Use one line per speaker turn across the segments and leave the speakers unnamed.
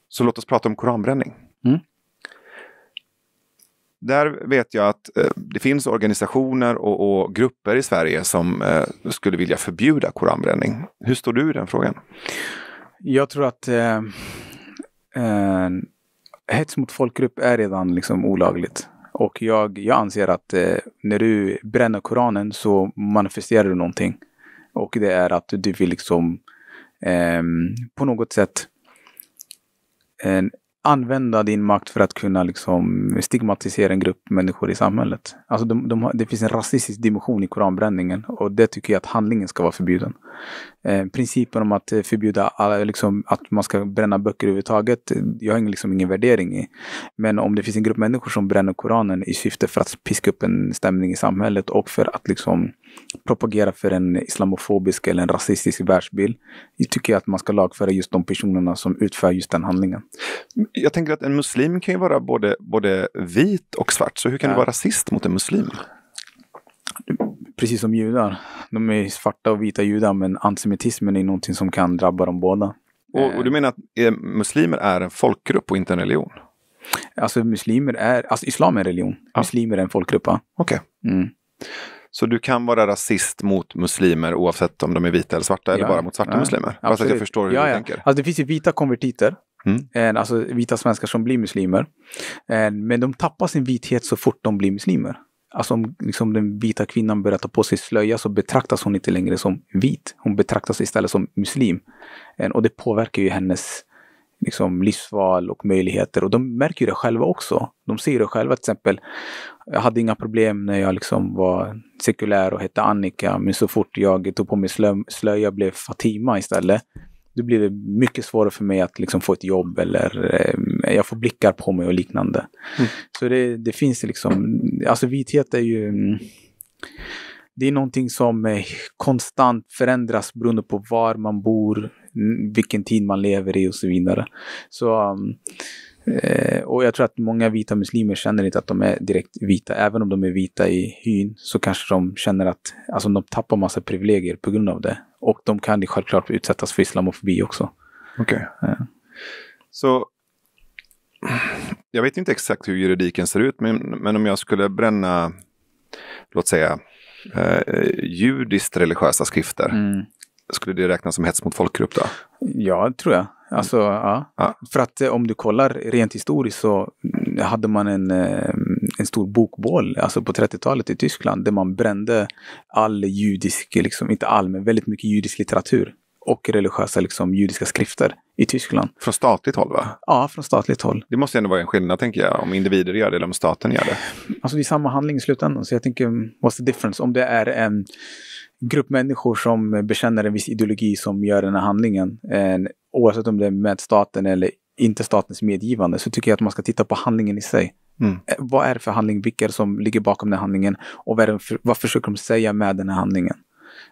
Så låt oss prata om koranbränning. Där vet jag att det finns organisationer och grupper i Sverige som skulle vilja förbjuda koranbränning. Hur står du i den frågan?
Jag tror att hets mot folkgrupp är redan liksom olagligt. Och jag anser att när du bränner Koranen så manifesterar du någonting. Och det är att du vill liksom på något sätt använda din makt för att kunna liksom stigmatisera en grupp människor i samhället. Alltså det finns en rasistisk dimension i koranbränningen, och det tycker jag att handlingen ska vara förbjuden. Principen om att förbjuda alla, liksom, att man ska bränna böcker överhuvudtaget, jag har liksom ingen värdering i. Men om det finns en grupp människor som bränner Koranen i syfte för att piska upp en stämning i samhället och för att liksom propagera för en islamofobisk eller en rasistisk världsbild, jag tycker att man ska lagföra just de personerna som utför just den handlingen.
Jag tänker att en muslim kan ju vara både vit och svart, så hur kan du vara rasist mot en muslim?
Precis som judar. De är svarta och vita judar, men antisemitismen är någonting som kan drabba dem båda.
Och du menar att muslimer är en folkgrupp och inte en religion?
Alltså islam är en religion. Ja. Muslimer är en folkgrupp.
Okej. Så du kan vara rasist mot muslimer oavsett om de är vita eller svarta, eller bara mot svarta muslimer? Alltså att jag förstår hur du tänker.
Alltså det finns ju vita konvertiter. Alltså vita svenskar som blir muslimer. Men de tappar sin vithet så fort de blir muslimer. Alltså om liksom den vita kvinnan börjar ta på sig slöja, så betraktas hon inte längre som vit. Hon betraktas istället som muslim. Och det påverkar ju hennes liksom livsval och möjligheter. Och de märker ju det själva också. De ser det själva, till exempel. Jag hade inga problem när jag liksom var sekulär och hette Annika. Men så fort jag tog på mig slöja blev Fatima istället. Då blir det mycket svårare för mig att liksom få ett jobb, eller jag får blickar på mig och liknande. Så det finns liksom, alltså vithet är ju, det är någonting som konstant förändras beroende på var man bor, vilken tid man lever i och så vidare. Så och jag tror att många vita muslimer känner inte att de är direkt vita. Även om de är vita i hyn, så kanske de känner att alltså, de tappar massa privilegier på grund av det. Och de kan självklart utsättas för islamofobi också.
Okej. Så jag vet inte exakt hur juridiken ser ut, men om jag skulle bränna, låt säga, judiskt religiösa skrifter, skulle det räknas som hets mot folkgrupp då? Ja,
tror jag. Alltså, ja. För att om du kollar rent historiskt, så hade man en stor bokbål alltså på 30-talet i Tyskland, där man brände all judisk, liksom, inte all, men väldigt mycket judisk litteratur och religiösa liksom, judiska skrifter i Tyskland.
Från statligt håll, va?
Ja, från statligt håll.
Det måste ändå vara en skillnad, tänker jag, om individer gör det eller om staten gör det.
Alltså det är samma handling i slutändan, så jag tänker, what's the difference? Om det är en grupp människor som bekänner en viss ideologi som gör den här handlingen, oavsett om det är med staten eller inte statens medgivande, så tycker jag att man ska titta på handlingen i sig. Vad är det för handling, vilka som ligger bakom den här handlingen, och vad försöker de säga med den här handlingen?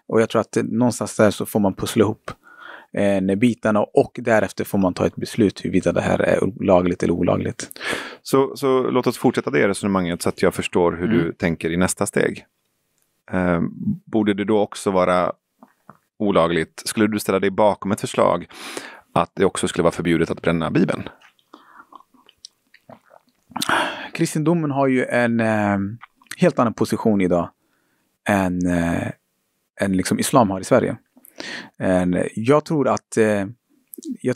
Och jag tror att någonstans där så får man pussla ihop bitarna, och därefter får man ta ett beslut huruvida det här är lagligt eller olagligt.
Så låt oss fortsätta det resonemanget så att jag förstår hur du tänker i nästa steg. Borde det då också vara olagligt? Skulle du ställa dig bakom ett förslag att det också skulle vara förbjudet att bränna Bibeln?
Kristendomen har ju en helt annan position idag än liksom islam har i Sverige. Jag tror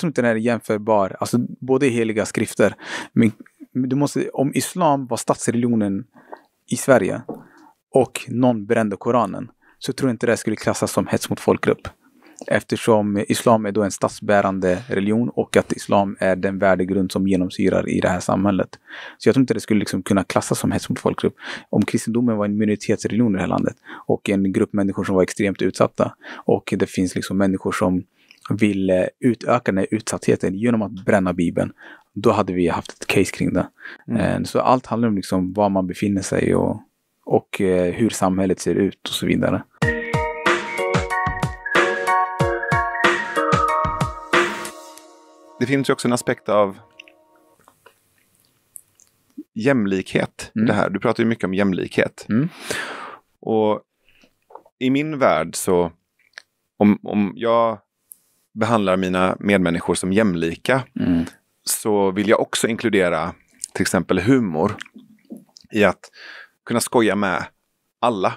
inte den är jämförbar, alltså både heliga skrifter, men du måste, om islam var statsreligionen i Sverige och någon brände Koranen, så tror jag inte det skulle klassas som hets mot folkgrupp. Eftersom islam är då en statsbärande religion, och att islam är den värdegrund som genomsyrar i det här samhället. Så jag tror inte det skulle liksom kunna klassas som hets mot folkgrupp. Om kristendomen var en minoritetsreligion i det här landet, och en grupp människor som var extremt utsatta, och det finns liksom människor som vill utöka den här utsattheten genom att bränna Bibeln, då hade vi haft ett case kring det. Så allt handlar om liksom var man befinner sig och hur samhället ser ut och så vidare.
Det finns ju också en aspekt av jämlikhet i det här. Du pratar ju mycket om jämlikhet. Och i min värld så om jag behandlar mina medmänniskor som jämlika så vill jag också inkludera till exempel humor i att kunna skoja med alla.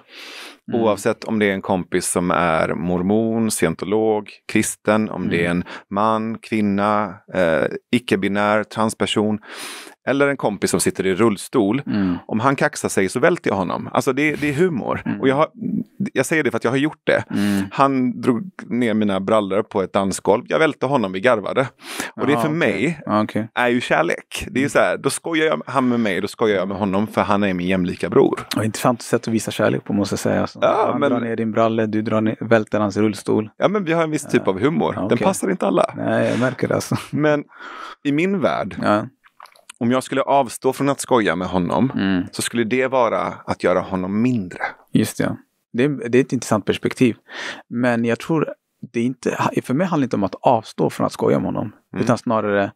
Oavsett om det är en kompis som är mormon, scientolog, kristen, om det är en man, kvinna, icke-binär, transperson eller en kompis som sitter i rullstol. Om han kaxar sig så välter jag honom. Alltså det är humor. Och jag säger det för att jag har gjort det. Han drog ner mina brallor på ett dansgolv. Jag välte honom, vi garvade. Och det för mig är ju kärlek. Det är ju så här, då skojar han med mig, då skojar jag med honom för han är min jämlika bror.
Och intressant sätt att visa kärlek på, måste jag säga. Alltså. Han drar ner din bralle, du välter hans rullstol.
Ja, men vi har en viss typ av humor. Den passar inte alla.
Nej, jag märker det alltså.
Men i min värld, om jag skulle avstå från att skoja med honom så skulle det vara att göra honom mindre.
Just det. Det är ett intressant perspektiv. Men jag tror det inte, för mig handlar det inte om att avstå från att skoja med honom. Utan snarare,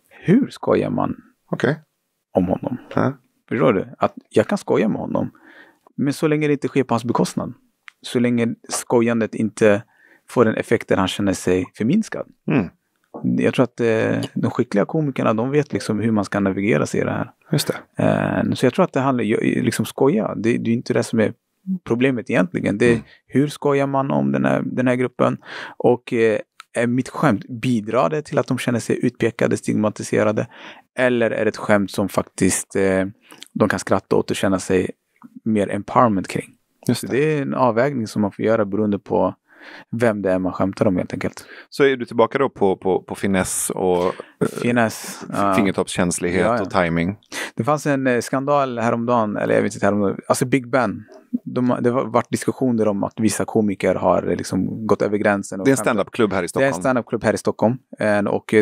hur skojar man om honom? Förstår du? Att jag kan skoja med honom. Men så länge det inte sker på hans bekostnad. Så länge skojandet inte får en effekt där han känner sig förminskad. Jag tror att de skickliga komikerna, de vet liksom hur man ska navigera sig i det här.
Just det.
Så jag tror att det handlar liksom skoja. Det är inte det som är problemet egentligen. Det är hur skojar man om den här gruppen. Och mitt skämt, bidrar det till att de känner sig utpekade, stigmatiserade? Eller är det ett skämt som faktiskt de kan skratta åt och känna sig mer empowerment kring? Just det. Det är en avvägning som man får göra beroende på vem det är man skämtar om helt enkelt.
Så är du tillbaka då på finess och fingertoppskänslighet och timing? Det
fanns en skandal häromdagen, eller jag vet inte häromdagen, alltså Big Ben. Det har varit diskussioner om att vissa komiker har liksom gått över gränsen.
Det är en stand-up-klubb här i Stockholm.
Det är en stand-up-klubb här i Stockholm. Och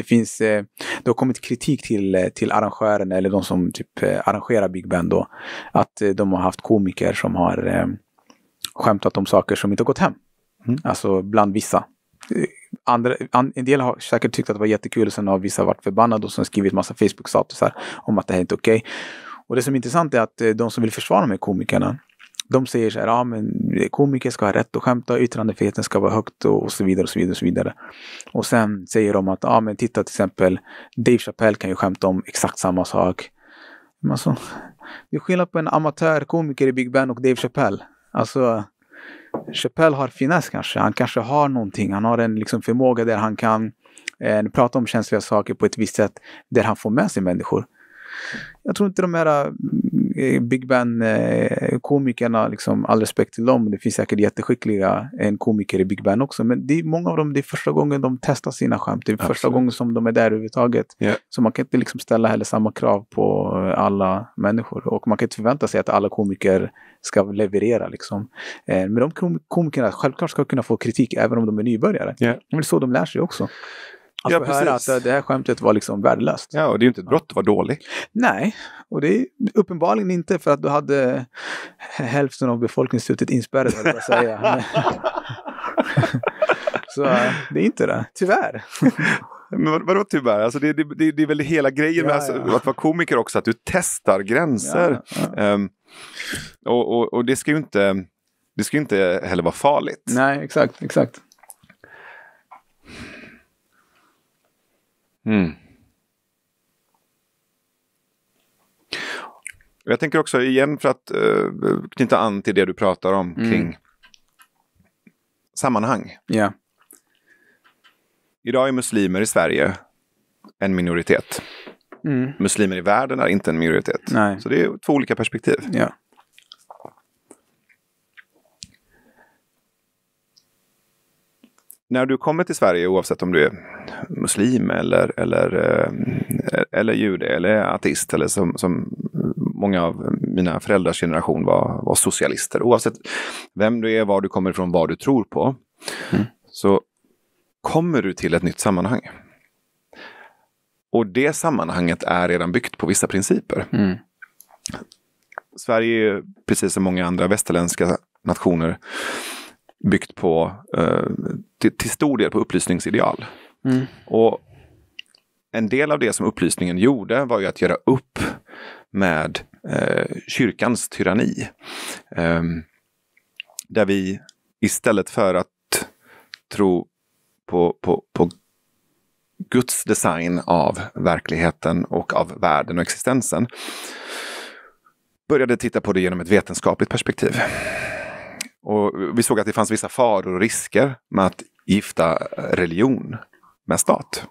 det har kommit kritik till arrangören eller de som typ arrangerar Big Ben då. Att de har haft komiker som har skämtat om saker som inte har gått hem. Alltså bland vissa. En del har säkert tyckt att det var jättekul och sen har vissa varit förbannade och sen skrivit massa Facebook-statusar om att det här är inte okej. Och det som är intressant är att de som vill försvara de här komikerna, de säger så här, men komiker ska ha rätt att skämta, yttrandefriheten ska vara högt och så vidare och så vidare och så vidare. Och sen säger de att, men titta till exempel, Dave Chappelle kan ju skämta om exakt samma sak. Men alltså, det är skillnad på en amatörkomiker i Big Ben och Dave Chappelle. Alltså, Chappelle har finess kanske. Han kanske har någonting. Han har en liksom förmåga där han kan prata om känsliga saker på ett visst sätt där han får med sig människor. Jag tror inte de här Big Ben-komikerna, liksom, all respekt till dem. Det finns säkert jätteskickliga komiker i Big Ben också. Men många av dem, det är första gången de testar sina skämt. Det är första gången som de är där överhuvudtaget. Yeah. Så man kan inte liksom ställa heller samma krav på alla människor. Och man kan inte förvänta sig att alla komiker ska leverera. Liksom. Men de komikerna självklart ska kunna få kritik även om de är nybörjare. Yeah. Men det är så de lär sig också. Alltså höra att det här skämtet var liksom värdelöst.
Ja, och det är ju inte ett brott att vara dålig.
Nej, och det är uppenbarligen inte för att du hade hälften av befolkningsslutet inspärrad, vad jag säga. Så det är inte det, tyvärr.
Men vadå tyvärr? Alltså det är väl hela grejen med att vara komiker också, att du testar gränser. Och det ska ju inte heller vara farligt.
Nej, exakt.
Jag tänker också igen för att knyta an till det du pratar om kring sammanhang.
Yeah.
Idag är muslimer i Sverige en minoritet. Muslimer i världen är inte en minoritet.
Nej.
Så det är två olika perspektiv.
Yeah.
När du kommer till Sverige, oavsett om du är muslim eller jude eller ateist eller som många av mina föräldrars generation var socialister, oavsett vem du är, var du kommer ifrån, vad du tror på, så kommer du till ett nytt sammanhang. Och det sammanhanget är redan byggt på vissa principer. Sverige är, precis som många andra västerländska nationer, byggt på till stor del på upplysningsideal. Och en del av det som upplysningen gjorde var ju att göra upp med kyrkans tyranni. Där vi istället för att tro på Guds design av verkligheten och av världen och existensen började titta på det genom ett vetenskapligt perspektiv. Och vi såg att det fanns vissa faror och risker med att gifta religion med stat.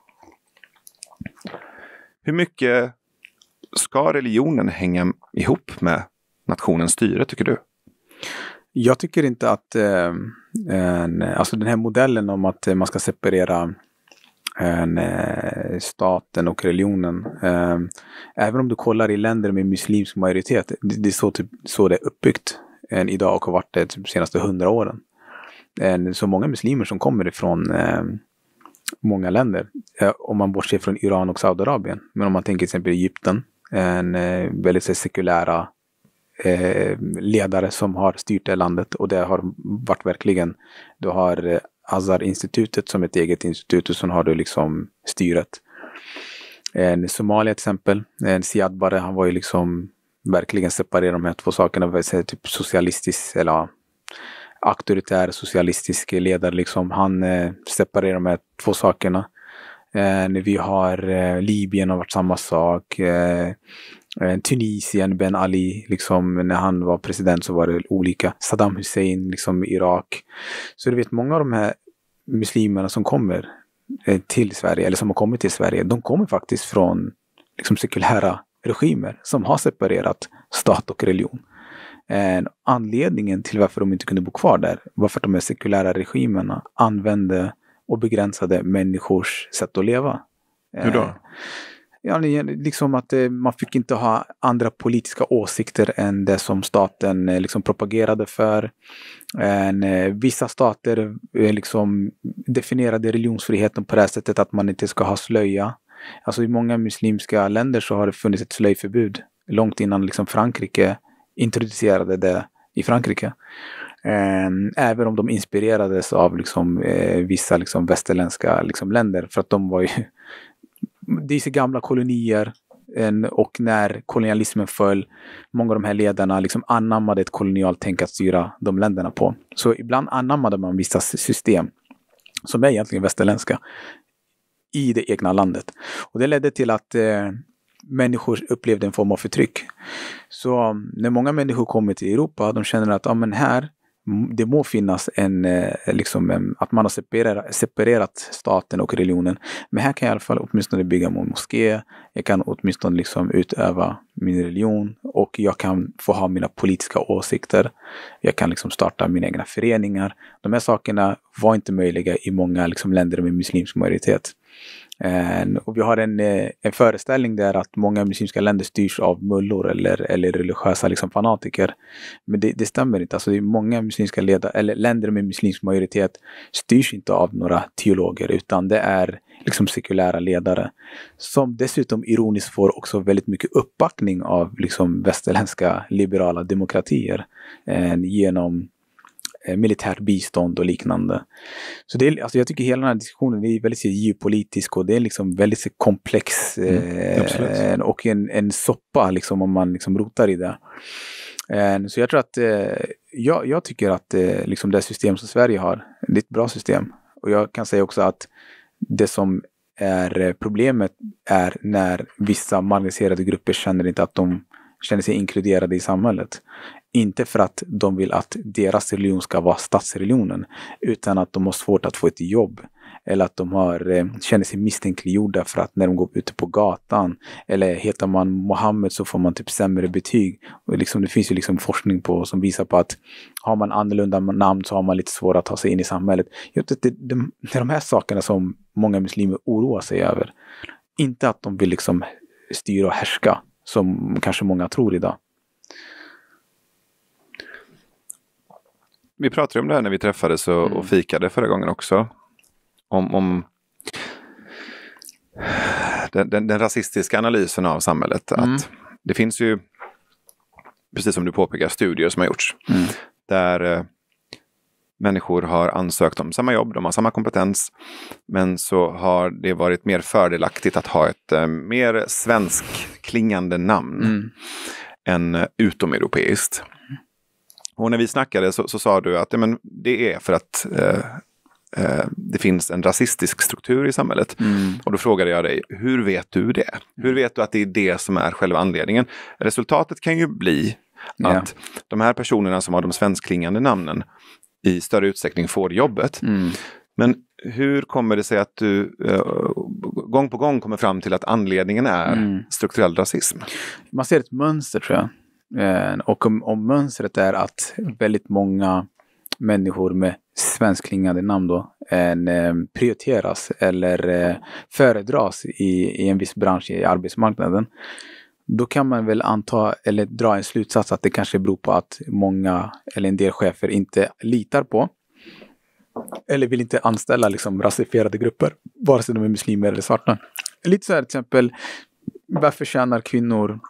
Hur mycket ska religionen hänga ihop med nationens styre, tycker du?
Jag tycker inte att alltså den här modellen om att man ska separera staten och religionen. Även om du kollar i länder med muslimsk majoritet, det är så det är uppbyggt idag och har varit det de senaste 100 åren. Så många muslimer som kommer ifrån många länder, om man bortser från Iran och Saudiarabien, men om man tänker till exempel Egypten, en väldigt sekulära ledare som har styrt det landet, och det har varit verkligen, du har Azhar-institutet som ett eget institut, och så har du liksom styret. Somalia till exempel, Siad Barre, han var ju liksom verkligen separerad de här två sakerna, typ socialistisk eller auktoritär socialistisk ledare liksom, han separerar de här två sakerna. Vi har Libyen har varit samma sak. Tunisien, Ben Ali, liksom, när han var president så var det olika. Saddam Hussein, liksom Irak. Så du vet, många av de här muslimerna som kommer till Sverige, eller som har kommit till Sverige, de kommer faktiskt från liksom sekulära regimer som har separerat stat och religion. Anledningen till varför de inte kunde bo kvar där var för att de här sekulära regimerna använde och begränsade människors sätt att leva.
Hur då?
Ja, liksom att man fick inte ha andra politiska åsikter än det som staten liksom propagerade för. Vissa stater liksom definierade religionsfriheten på det här sättet att man inte ska ha slöja. Alltså i många muslimska länder så har det funnits ett slöjförbud långt innan liksom Frankrike introducerade det i Frankrike. Även om de inspirerades av liksom, vissa liksom västerländska liksom länder, för att de var ju det är så gamla kolonier, och när kolonialismen föll, många av de här ledarna liksom anammade ett kolonialt tänk att styra de länderna på. Så ibland anammade man vissa system som är egentligen västerländska i det egna landet. Och det ledde till att människor upplevde en form av förtryck. Så när många människor kommer till Europa, de känner att men här, det må finnas att man har separerat staten och religionen. Men här kan jag i alla fall åtminstone bygga en moské. Jag kan åtminstone liksom utöva min religion. Och jag kan få ha mina politiska åsikter. Jag kan liksom starta mina egna föreningar. De här sakerna var inte möjliga i många liksom länder med muslimsk majoritet. Och vi har en föreställning där att många muslimska länder styrs av mullor eller religiösa liksom fanatiker. Men det stämmer inte. Alltså det är många muslimska länder med muslimsk majoritet styrs inte av några teologer, utan det är liksom sekulära ledare som dessutom ironiskt får också väldigt mycket uppbackning av liksom västerländska liberala demokratier genom militärt bistånd och liknande. Så det är, alltså jag tycker hela den här diskussionen är väldigt geopolitisk, och det är liksom väldigt komplex och en soppa liksom, om man liksom rotar i det. Så jag tror att jag tycker att liksom det system som Sverige har, det är ett bra system. Och jag kan säga också att det som är problemet är när vissa marginaliserade grupper känner inte att de känner sig inkluderade i samhället. Inte för att de vill att deras religion ska vara statsreligionen, utan att de har svårt att få ett jobb. Eller att de känner sig misstänkliggjorda för att när de går ute på gatan, eller heter man Mohammed så får man typ sämre betyg. Och liksom, det finns ju liksom forskning som visar på att har man annorlunda namn så har man lite svårare att ta sig in i samhället. Det är de här sakerna som många muslimer oroar sig över. Inte att de vill liksom styra och härska, som kanske många tror idag.
Vi pratade om det här när vi träffades och fikade förra gången också. Om den rasistiska analysen av samhället. Att det finns ju, precis som du påpekar, studier som har gjorts. Där människor har ansökt om samma jobb, de har samma kompetens, men så har det varit mer fördelaktigt att ha ett mer svenskklingande namn än utomeuropeiskt. Och när vi snackade så sa du att men, det är för att det finns en rasistisk struktur i samhället. Och då frågade jag dig, hur vet du det? Hur vet du att det är det som är själva anledningen? Resultatet kan ju bli att de här personerna som har de svenskklingande namnen i större utsträckning får jobbet. Men hur kommer det sig att du gång på gång kommer fram till att anledningen är strukturell rasism?
Man ser ett mönster, tror jag. Och om mönstret är att väldigt många människor med svenskklingande namn då prioriteras eller föredras i en viss bransch i arbetsmarknaden, då kan man väl anta eller dra en slutsats att det kanske beror på att många eller en del chefer inte litar på eller vill inte anställa liksom rasifierade grupper, vare sig de är muslimer eller svarta. Lite så här till exempel, varför tjänar kvinnor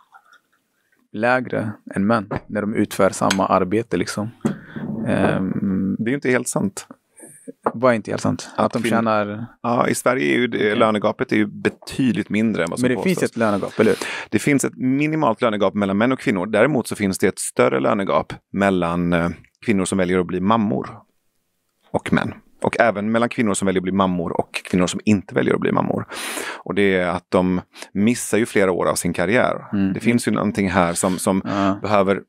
lägre än män när de utför samma arbete liksom?
Det är ju inte helt sant.
Vad är inte helt sant? Att de tjänar...
Ja, i Sverige är ju lönegapet är ju betydligt mindre än vad som
Men det
påstås.
Finns ett lönegap, eller hur?
Det finns ett minimalt lönegap mellan män och kvinnor. Däremot så finns det ett större lönegap mellan kvinnor som väljer att bli mammor och män. Och även mellan kvinnor som väljer att bli mammor och kvinnor som inte väljer att bli mammor. Och det är att de missar ju flera år av sin karriär. Det finns ju någonting här som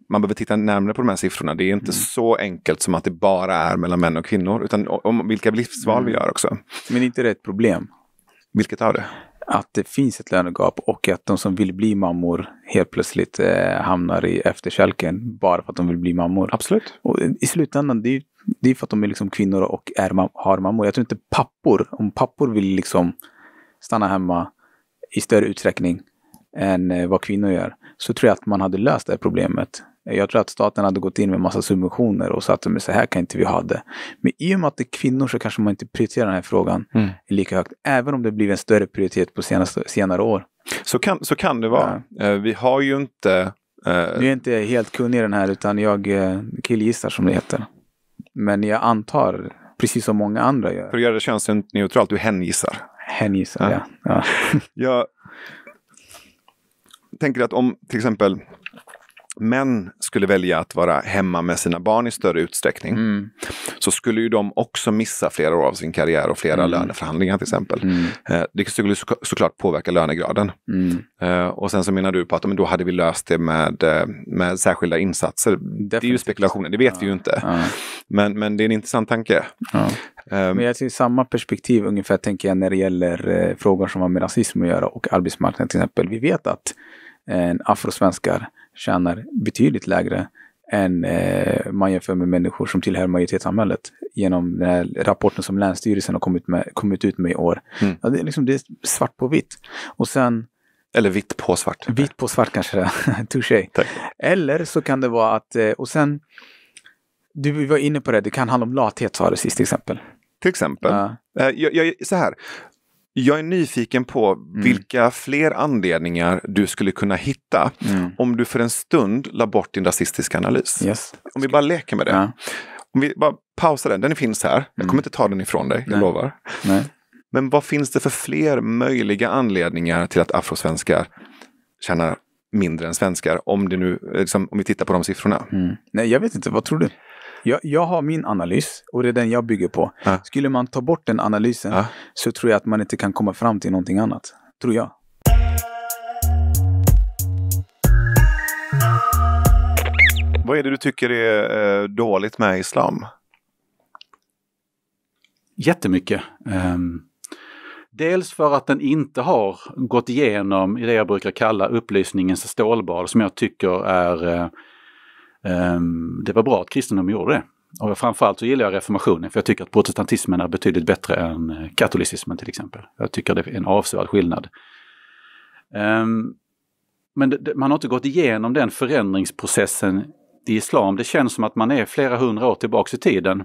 man behöver titta närmare på de här siffrorna. Det är inte så enkelt som att det bara är mellan män och kvinnor. Utan om vilka livsval vi gör också.
Men inte det är ett problem?
Vilket av det?
Att det finns ett lönegap och att de som vill bli mammor helt plötsligt hamnar i efterkälken bara för att de vill bli mammor.
Absolut.
Och i slutändan, det är för att de är liksom kvinnor och har mammor. Jag tror inte om pappor vill liksom stanna hemma i större utsträckning än vad kvinnor gör, så tror jag att man hade löst det här problemet. Jag tror att staten hade gått in med massa subventioner och sagt att så här kan inte vi ha det. Men i och med att det är kvinnor så kanske man inte prioriterar den här frågan lika högt. Även om det blir en större prioritet på senare år.
Så kan det vara. Vi har ju inte...
Nu är jag inte helt kunnig i den här, utan jag killgissar som det heter. Men jag antar, precis som många andra gör.
För att göra det könsneutralt, du hängissar.
Hängissar, ja.
Jag tänker att om till exempel män skulle välja att vara hemma med sina barn i större utsträckning, så skulle ju de också missa flera år av sin karriär och flera löneförhandlingar till exempel. Det skulle såklart påverka lönegraden. Och sen så menar du på att då hade vi löst det med särskilda insatser. Definitivt. Det är ju spekulationer, det vet vi ju inte. Men det är en intressant tanke.
Men jag ser samma perspektiv ungefär, tänker jag, när det gäller frågor som har med rasism att göra och arbetsmarknaden till exempel. Vi vet att afrosvenskar tjänar betydligt lägre än man jämför med människor som tillhör majoritetssamhället genom den här rapporten som Länsstyrelsen har kommit ut med i år. Ja, det är svart på vitt. Och sen...
Eller vitt på svart.
Vitt på svart kanske det. Touché. Eller så kan det vara att... Och sen... Du var inne på det kan handla om lathet, sa det sist till exempel.
Till exempel. Så här... Jag är nyfiken på vilka fler anledningar du skulle kunna hitta om du för en stund la bort din rasistiska analys.
Yes.
Om vi bara leker med det. Om vi bara pausar den finns här. Jag kommer inte ta den ifrån dig, jag lovar.
Nej.
Men vad finns det för fler möjliga anledningar till att afrosvenskar tjänar mindre än svenskar? Om vi tittar på de siffrorna.
Nej, jag vet inte. Vad tror du? Jag har min analys och det är den jag bygger på. Skulle man ta bort den analysen så tror jag att man inte kan komma fram till någonting annat. Tror jag.
Vad är det du tycker är dåligt med islam?
Jättemycket. Dels för att den inte har gått igenom i det jag brukar kalla upplysningens stålbad, som jag tycker är... det var bra att kristendomen gjorde det. Och framförallt så gillar jag reformationen, för jag tycker att protestantismen är betydligt bättre än katolicismen till exempel. Jag tycker det är en avsevärd skillnad. Men man har inte gått igenom den förändringsprocessen i islam. Det känns som att man är flera hundra år tillbaka i tiden.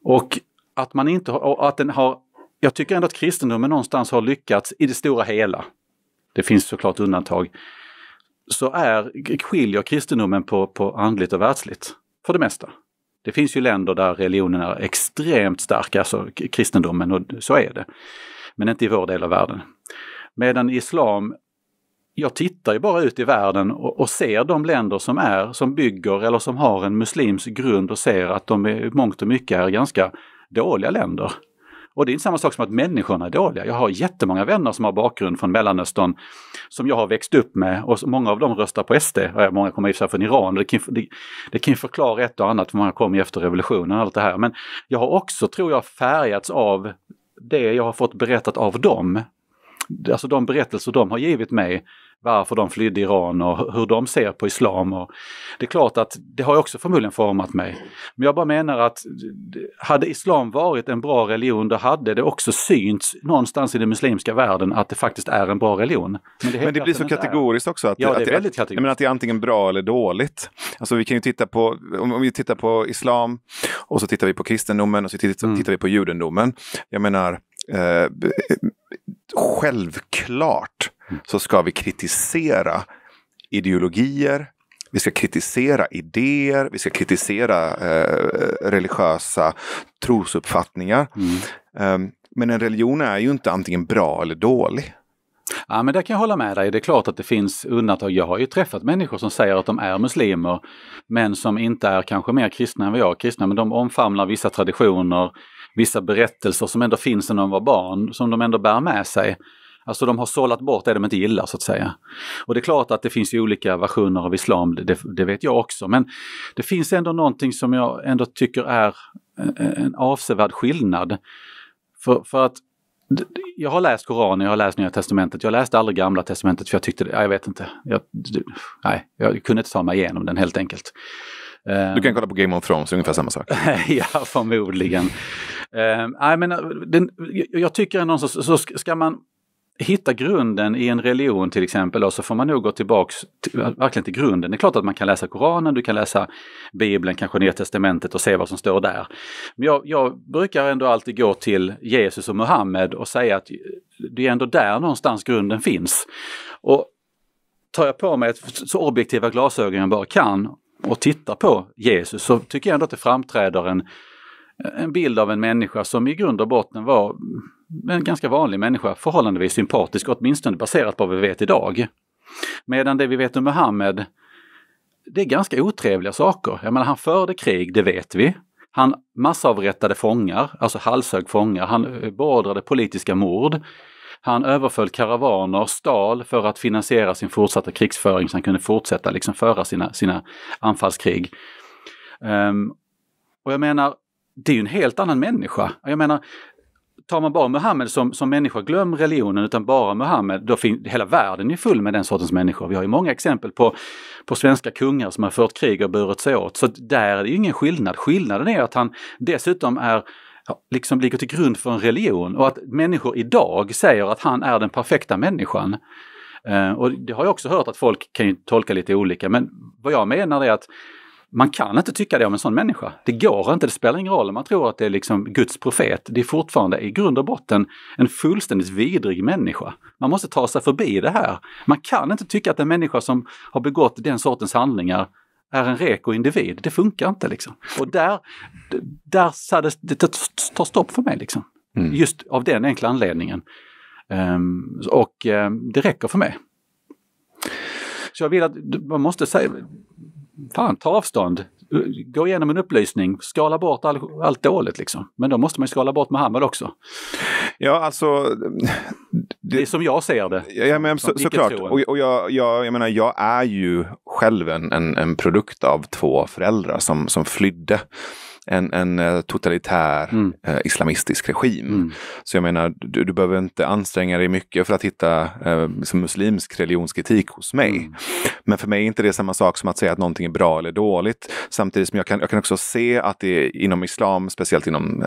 Och att man inte har, att den har, jag tycker ändå att kristendomen någonstans har lyckats i det stora hela. Det finns såklart undantag. Så skiljer kristendomen på andligt och världsligt för det mesta. Det finns ju länder där religionen är extremt stark, alltså kristendomen, och så är det. Men inte i vår del av världen. Medan islam, jag tittar ju bara ut i världen och ser de länder som bygger eller som har en muslims grund och ser att de i mångt och mycket är ganska dåliga länder. Och det är inte samma sak som att människorna är dåliga. Jag har jättemånga vänner som har bakgrund från Mellanöstern som jag har växt upp med, och många av dem röstar på SD. Många kommer i sig från Iran. Det kan ju förklara ett och annat, för många kom ju efter revolutionen och allt det här. Men jag har också, tror jag, färgats av det jag har fått berättat av dem. Alltså de berättelser de har givit mig, varför de flydde Iran och hur de ser på islam. Och det är klart att det har också förmodligen format mig. Men jag bara menar att hade islam varit en bra religion, då hade det också synts någonstans i den muslimska världen att det faktiskt är en bra religion. Men det blir så kategoriskt också. Att,
ja, det är väldigt kategoriskt. Men att det är antingen bra eller dåligt. Alltså vi kan ju titta på, om vi tittar på islam och så tittar vi på kristendomen och så tittar vi på judendomen. Jag menar, självklart så ska vi kritisera ideologier, vi ska kritisera idéer, vi ska kritisera religiösa trosuppfattningar. Men en religion är ju inte antingen bra eller dålig.
Ja, men där kan jag hålla med dig. Det är klart att det finns undantag. Jag har ju träffat människor som säger att de är muslimer, men som inte är kanske mer kristna än vad jag är kristna, men de omfamnar vissa traditioner, vissa berättelser som ändå finns när de var barn, som de ändå bär med sig. Alltså de har sållat bort det de inte gillar, så att säga. Och det är klart att det finns ju olika versioner av islam, det vet jag också. Men det finns ändå någonting som jag ändå tycker är en avsevärd skillnad. För att jag har läst Koranen, jag har läst Nya testamentet, jag läste aldrig Gamla testamentet för jag tyckte, jag vet inte. Jag kunde inte ta mig igenom den helt enkelt.
Du kan kolla på Game of Thrones, ungefär samma sak.
Ja, förmodligen. Jag tycker ändå så ska man hitta grunden i en religion till exempel, och så får man nog gå tillbaks verkligen till grunden. Det är klart att man kan läsa Koranen, du kan läsa Bibeln, kanske Nya testamentet och se vad som står där. Men jag brukar ändå alltid gå till Jesus och Muhammed och säga att det är ändå där någonstans grunden finns. Och tar jag på mig så objektiva glasögon jag bara kan och tittar på Jesus, så tycker jag ändå att det framträder en bild av en människa som i grund och botten var en ganska vanlig människa, förhållandevis sympatisk, åtminstone baserat på vad vi vet idag. Medan det vi vet om Muhammed, det är ganska otrevliga saker. Jag menar, han förde krig, det vet vi. Han massavrättade fångar, alltså halshög fångar. Han beordrade politiska mord. Han överföll karavaner, stal för att finansiera sin fortsatta krigsföring så han kunde fortsätta liksom föra sina anfallskrig. Och jag menar, det är ju en helt annan människa. Jag menar, tar man bara Muhammed som människa, glöm religionen, utan bara Muhammed, då hela världen är full med den sortens människor. Vi har ju många exempel på svenska kungar som har fört krig och burit sig åt. Så där är det ju ingen skillnad. Skillnaden är att han dessutom liksom ligger till grund för en religion, och att människor idag säger att han är den perfekta människan. Och det har jag också hört att folk kan ju tolka lite olika, men vad jag menar är att man kan inte tycka det om en sån människa. Det går inte, det spelar ingen roll om man tror att det är liksom Guds profet. Det är fortfarande i grund och botten en fullständigt vidrig människa. Man måste ta sig förbi det här. Man kan inte tycka att en människa som har begått den sortens handlingar är en reko individ. Det funkar inte liksom. Och där det tar stopp för mig liksom. Just av den enkla anledningen. Det räcker för mig. Så jag vill att man måste säga, ta avstånd, gå igenom en upplysning, skala bort allt dåligt liksom. Men då måste man skala bort Muhammed också.
Ja, alltså
det är som jag ser det.
Ja, men såklart. Och jag menar, jag är ju själv en produkt av två föräldrar som flydde en totalitär islamistisk regim. Så jag menar, du behöver inte anstränga dig mycket för att hitta muslimsk religionskritik hos mig. Men för mig är inte det samma sak som att säga att någonting är bra eller dåligt. Samtidigt som jag kan också se att det inom islam, speciellt inom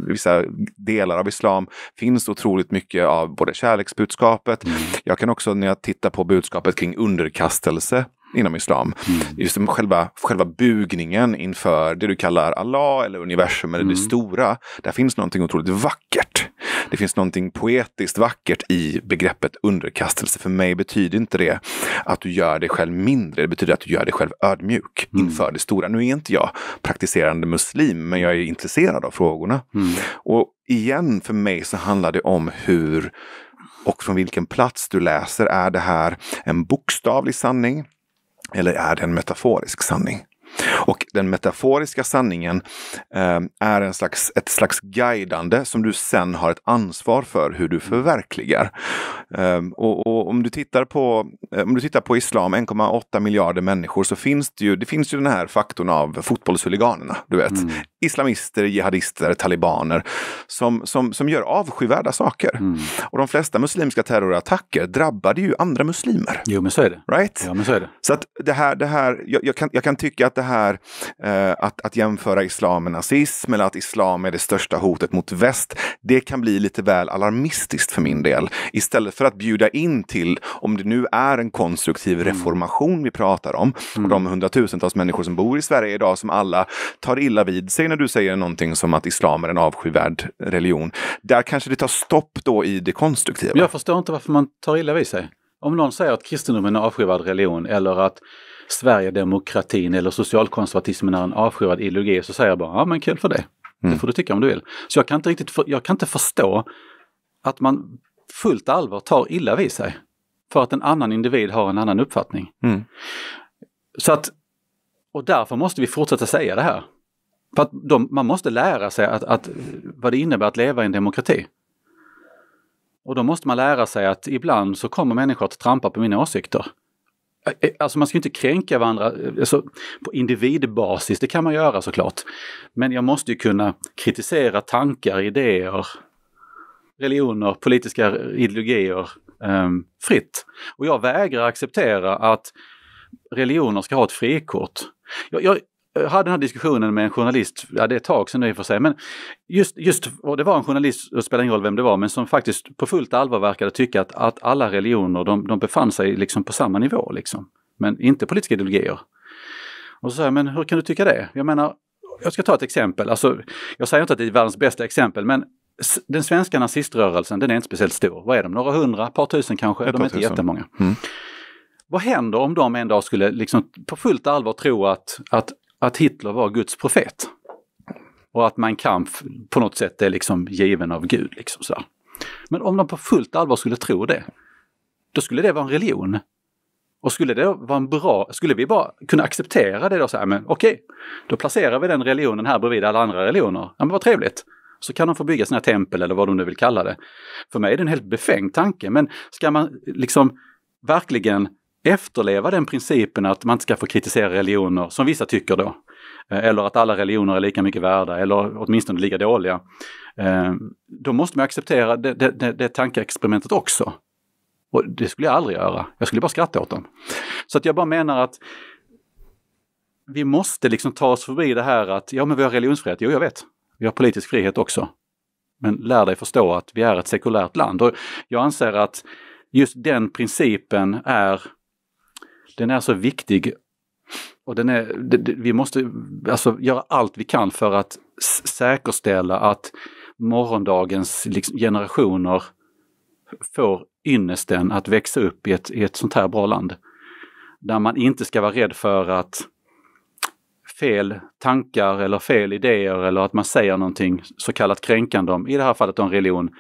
vissa delar av islam, finns otroligt mycket av både kärleksbudskapet. Jag kan också, när jag tittar på budskapet kring underkastelse inom islam, just själva bugningen inför det du kallar Allah eller universum eller det stora, där finns någonting otroligt vackert. det finns någonting poetiskt vackert i begreppet underkastelse. För mig betyder inte det att du gör dig själv mindre. Det betyder att du gör dig själv ödmjuk inför det stora. Nu är inte jag praktiserande muslim, men jag är intresserad av frågorna. Och igen, för mig så handlar det om hur och från vilken plats du läser. Är det här en bokstavlig sanning eller är det en metaforisk sanning? Och den metaforiska sanningen är ett slags guidande som du sen har ett ansvar för hur du förverkligar. Och om du tittar på islam, 1,8 miljarder människor, så finns det finns den här faktorn av fotbollshuliganerna, du vet. Islamister, jihadister, talibaner som gör avskyvärda saker. Och de flesta muslimska terrorattacker drabbade ju andra muslimer.
Jo, men så är det.
Right?
Ja, men så är det.
Så att det här jag kan tycka att det här att jämföra islam med nazism eller att islam är det största hotet mot väst, det kan bli lite väl alarmistiskt för min del. Istället för att bjuda in till, om det nu är en konstruktiv reformation vi pratar om, och de hundratusentals människor som bor i Sverige idag som alla tar illa vid sig när du säger någonting som att islam är en avskyvärd religion. Där kanske det tar stopp då i det konstruktiva.
Jag förstår inte varför man tar illa vid sig. Om någon säger att kristendomen är en avskyvärd religion eller att Sverigedemokratin eller socialkonservatismen är en avskyvärd ideologi, så säger jag bara, ja men kul för det. Det får du tycka om du vill. Så jag kan inte förstå att man fullt allvar tar illa vid sig för att en annan individ har en annan uppfattning. Så att, och därför måste vi fortsätta säga det här. För att man måste lära sig att vad det innebär att leva i en demokrati. Och då måste man lära sig att ibland så kommer människor att trampa på mina åsikter. Alltså man ska inte kränka varandra alltså på individbasis, det kan man göra såklart. Men jag måste ju kunna kritisera tankar, idéer, religioner, politiska ideologier fritt. Och jag vägrar acceptera att religioner ska ha ett frikort. Jag hade den här diskussionen med en journalist, det är ett tag sedan i och för sig, men just och det var en journalist, det spelar ingen roll vem det var, men som faktiskt på fullt allvar verkade tycka att alla religioner, de befann sig liksom på samma nivå liksom, men inte politiska ideologier. Och så sa jag, men hur kan du tycka det? Jag menar, jag ska ta ett exempel, alltså jag säger inte att det är världens bästa exempel, men den svenska naziströrelsen, den är inte speciellt stor. Vad är de? Några hundra, par tusen kanske? De är inte jättemånga. Vad händer om de en dag skulle liksom på fullt allvar tro att Hitler var Guds profet? Och att man kamp på något sätt är liksom given av Gud. Liksom så. Men om de på fullt allvar skulle tro det, då skulle det vara en religion. Och skulle det vara skulle vi bara kunna acceptera det då så här, men okej, då placerar vi den religionen här bredvid alla andra religioner. Ja, men vad trevligt. Så kan de få bygga sina tempel eller vad de nu vill kalla det. För mig är det en helt befängd tanke, men ska man liksom verkligen efterleva den principen att man inte ska få kritisera religioner, som vissa tycker då, eller att alla religioner är lika mycket värda eller åtminstone lika dåliga, då måste man acceptera det tankeexperimentet också. Och det skulle jag aldrig göra. Jag skulle bara skratta åt dem. Så att jag bara menar att vi måste liksom ta oss förbi det här att ja, men vi har religionsfrihet. Jo, jag vet. Vi har politisk frihet också. Men lär dig förstå att vi är ett sekulärt land. Och jag anser att just den principen den är så viktig, och vi måste alltså göra allt vi kan för att säkerställa att morgondagens liksom generationer får ynnesten att växa upp i ett sånt här bra land. Där man inte ska vara rädd för att fel tankar eller fel idéer eller att man säger någonting så kallat kränkande om, i det här fallet en religion,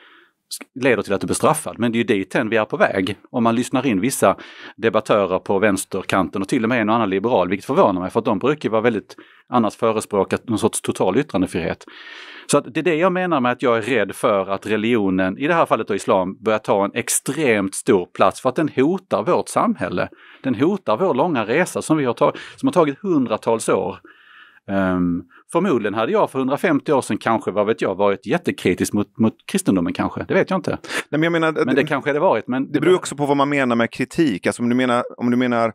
leder till att du blir straffad. Men det är ju dithän vi är på väg. Om man lyssnar in vissa debattörer på vänsterkanten och till och med en och annan liberal, vilket förvånar mig, för att de brukar vara väldigt annars förespråkat någon sorts total yttrandefrihet. Så att det är det jag menar med att jag är rädd för att religionen, i det här fallet då islam, börjar ta en extremt stor plats för att den hotar vårt samhälle. Den hotar vår långa resa som har tagit hundratals år. Förmodligen hade jag för 150 år sedan kanske, vad vet jag, varit jättekritisk mot kristendomen kanske. Det vet jag inte. Nej,
men jag menar,
men det kanske hade varit. Men
det beror också på vad man menar med kritik. Alltså om du menar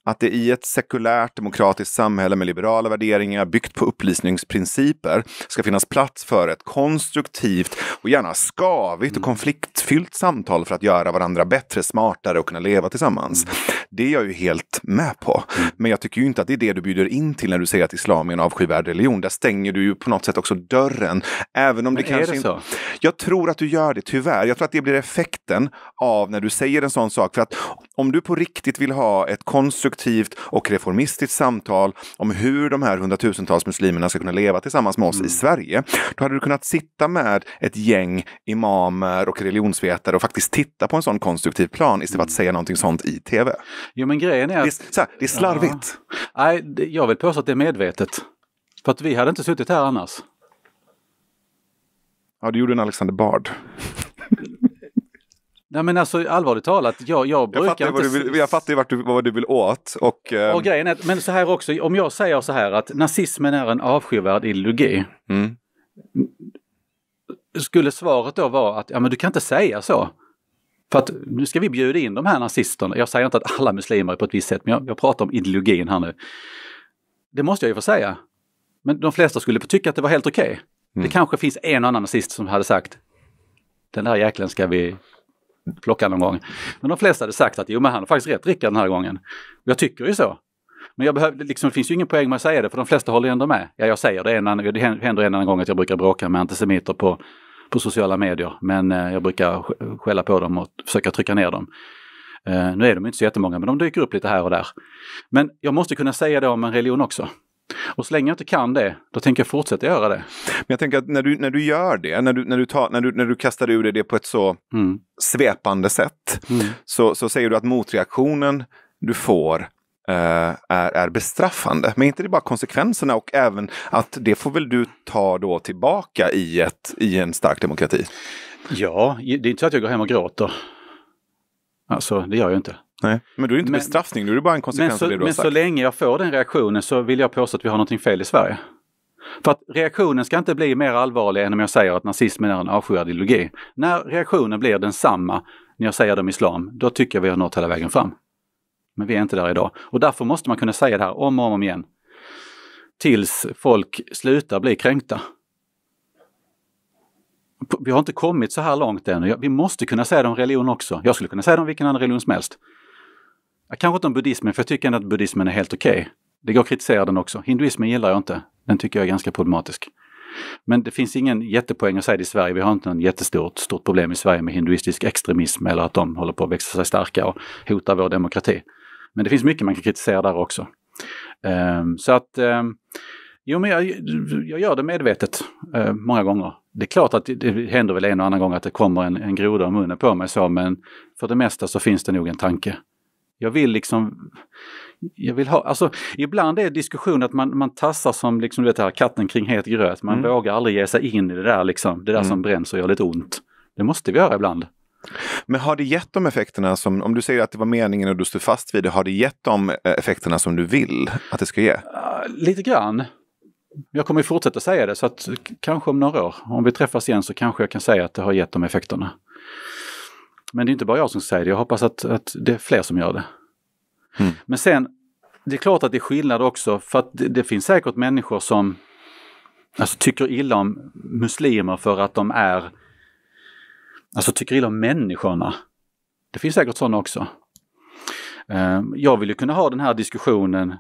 att det i ett sekulärt demokratiskt samhälle med liberala värderingar byggt på upplysningsprinciper ska finnas plats för ett konstruktivt och gärna skavigt och konfliktfyllt samtal för att göra varandra bättre, smartare och kunna leva tillsammans. Det är jag ju helt med på. Men jag tycker ju inte att det är det du bjuder in till när du säger att islam är en avskyvärd religion. Där stänger du ju på något sätt också dörren. Även om det kanske inte... Jag tror att du gör det, tyvärr. Jag tror att det blir effekten av när du säger en sån sak. För att om du på riktigt vill ha ett konstruktivt och reformistiskt samtal om hur de här hundratusentals muslimerna ska kunna leva tillsammans med oss i Sverige, då hade du kunnat sitta med ett gäng imamer och religionsvetare och faktiskt titta på en sån konstruktiv plan istället för att säga någonting sånt i tv.
Jo, men grejen är att...
Det är slarvigt.
Ja. Nej, jag vill påstå att det är medvetet. För att vi hade inte suttit här annars.
Ja, du gjorde en Alexander Bard.
Nej, men alltså allvarligt talat, jag brukar inte...
Jag fattar vad du vill åt. Och
grejen är, men så här också, om jag säger så här att nazismen är en avskyvärd ideologi. Skulle svaret då vara att men du kan inte säga så. För att nu ska vi bjuda in de här nazisterna. Jag säger inte att alla muslimer är på ett visst sätt, men jag pratar om ideologin här nu. Det måste jag ju få säga. Men de flesta skulle tycka att det var helt okej. Det kanske finns en annan nazist som hade sagt den där jäkeln ska vi plocka någon gång. Men de flesta hade sagt att men han har faktiskt rätt, Rickard, den här gången. Jag tycker ju så. Men det finns ju ingen poäng med att säga det, för de flesta håller ändå med. Ja, jag säger det. Det händer en annan gång att jag brukar bråka med antisemiter på sociala medier. Men jag brukar skälla på dem och försöka trycka ner dem. Nu är de inte så jättemånga, men de dyker upp lite här och där. Men jag måste kunna säga det om en religion också. Och så länge jag inte kan det, då tänker jag fortsätta göra det.
Men jag tänker att när du gör det, när du kastar ur det på ett så svepande sätt, så säger du att motreaktionen du får är bestraffande. Men inte det bara konsekvenserna, och även att det får väl du ta då tillbaka i en stark demokrati?
Ja, det är inte så att jag går hem och gråter. Alltså, det gör jag inte.
Nej, men då är det inte bestraffning, då är det bara en konsekvens av det du har sagt.
Men så länge jag får den reaktionen så vill jag påstå att vi har någonting fel i Sverige. För att reaktionen ska inte bli mer allvarlig än om jag säger att nazismen är en avskyvärd ideologi. När reaktionen blir densamma när jag säger det om islam, då tycker jag vi har nått hela vägen fram. Men vi är inte där idag. Och därför måste man kunna säga det här om och om igen. Tills folk slutar bli kränkta. Vi har inte kommit så här långt ännu. Vi måste kunna säga det om religion också. Jag skulle kunna säga det om vilken annan religion som helst. Kanske inte om buddhismen, för jag tycker ändå att buddhismen är helt okej. Det går att kritisera den också. Hinduismen gillar jag inte. Den tycker jag är ganska problematisk. Men det finns ingen jättepoäng att säga det i Sverige. Vi har inte en jättestort problem i Sverige med hinduistisk extremism, eller att de håller på att växa sig starka och hotar vår demokrati. Men det finns mycket man kan kritisera där också. Så att... men jag gör det medvetet många gånger. Det är klart att det händer väl en och annan gång att det kommer en groda om munnen på mig så, men för det mesta så finns det nog en tanke. Jag vill ha, alltså ibland är det diskussion att man tassar som liksom, du vet här, katten kring het gröt. Man vågar aldrig ge sig in i det där liksom, det där som bränns och gör lite ont. Det måste vi göra ibland.
Men har det gett de effekterna som, om du säger att det var meningen och du står fast vid det, har det gett de effekterna som du vill att det ska ge?
Lite grann. Jag kommer ju fortsätta säga det, så att kanske om några år, om vi träffas igen, så kanske jag kan säga att det har gett de effekterna. Men det är inte bara jag som säger det, jag hoppas att det är fler som gör det. Men sen, det är klart att det är skillnad också, för att det finns säkert människor som tycker illa om muslimer för att de tycker illa om människorna. Det finns säkert sådana också. Jag vill ju kunna ha den här diskussionen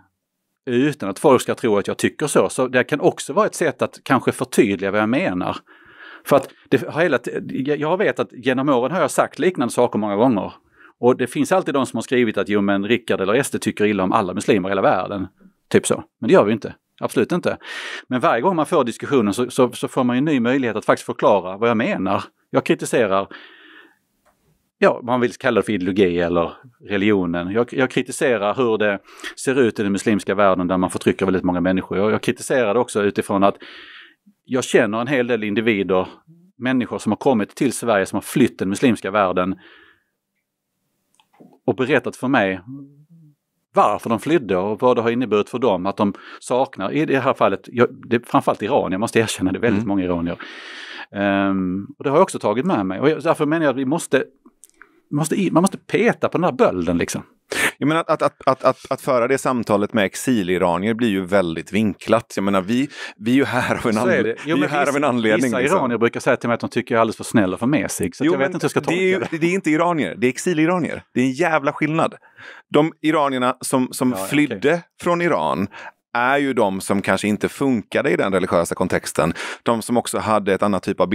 utan att folk ska tro att jag tycker så. Så det kan också vara ett sätt att kanske förtydliga vad jag menar. För att jag vet att genom åren har jag sagt liknande saker många gånger. Och det finns alltid de som har skrivit att men Rickard eller SD tycker illa om alla muslimer i hela världen. Typ så. Men det gör vi inte. Absolut inte. Men varje gång man får diskussionen så får man ju en ny möjlighet att faktiskt förklara vad jag menar. Jag kritiserar, man vill kalla det för ideologi eller religionen. Jag kritiserar hur det ser ut i den muslimska världen där man förtrycker väldigt många människor. Jag kritiserar det också utifrån att jag känner en hel del individer, människor som har kommit till Sverige, som har flytt den muslimska världen och berättat för mig varför de flydde och vad det har inneburit för dem att de saknar, i det här fallet, det är framförallt Iran, jag måste erkänna, det är väldigt många iranier. Och det har jag också tagit med mig. Och därför menar jag att man måste peta på den här bölden liksom.
Jag menar att föra det samtalet med exiliranier blir ju väldigt vinklat. Jag menar, vi är ju här av en anledning.
Vissa iranier brukar säga till mig att de tycker jag är alldeles för snäll och för mesig. Så jag vet inte hur jag ska tolka det.
Det är inte iranier, det är exiliranier. Det är en jävla skillnad. De iranierna som flydde från Iran är ju de som kanske inte funkade i den religiösa kontexten. De som också hade ett annat typ av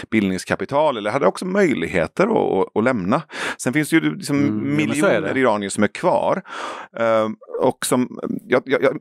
bildningskapital eller hade också möjligheter att lämna. Sen finns det ju liksom miljoner iranier som är kvar. Och som,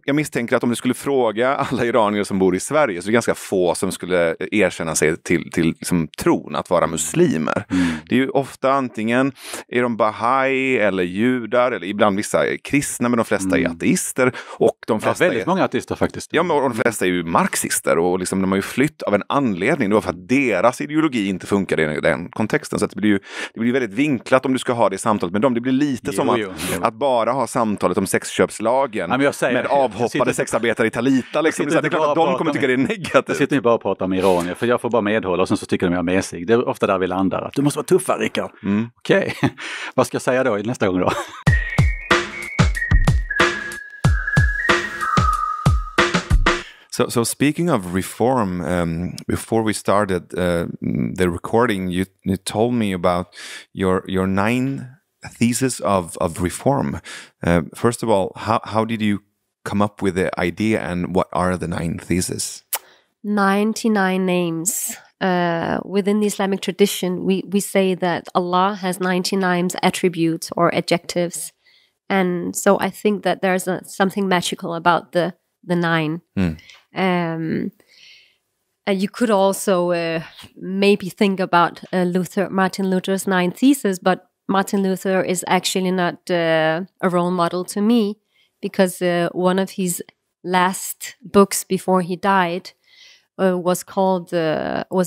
jag misstänker att om du skulle fråga alla iranier som bor i Sverige så är det ganska få som skulle erkänna sig till liksom, tron att vara muslimer. Det är ju ofta antingen är de bahai eller judar eller ibland vissa är kristna men de flesta är ateister. Och de flesta
väldigt många ateister faktiskt.
Ja, men de flesta är ju marxister och liksom, de har ju flytt av en anledning. Det var för att deras ideologi inte funkar i den kontexten. Så att det blir väldigt vinklat om du ska ha det samtalet med dem. Det blir lite som att bara ha samtalet om sexköpslagen med avhoppade sexarbetare i Talita. Liksom. Så det är klart att de kommer tycka det är negativt.
Jag sitter ju bara och pratar om iranier för jag får bara medhålla och sen så tycker de jag är mesig. Det är ofta där vi landar. Att du måste vara tuffare, Rickard. Okej. Vad ska jag säga då nästa gång då?
So speaking of reform, before we started the recording, you told me about your 9 theses of reform. First of all, how did you come up with the idea, and what are the 9 theses?
99 names. Within the Islamic tradition, we say that Allah has 99 attributes or adjectives, and so I think that there's something magical about the 9. You could also maybe think about Martin Luther's 9 theses, but Martin Luther is actually not a role model to me because one of his last books before he died was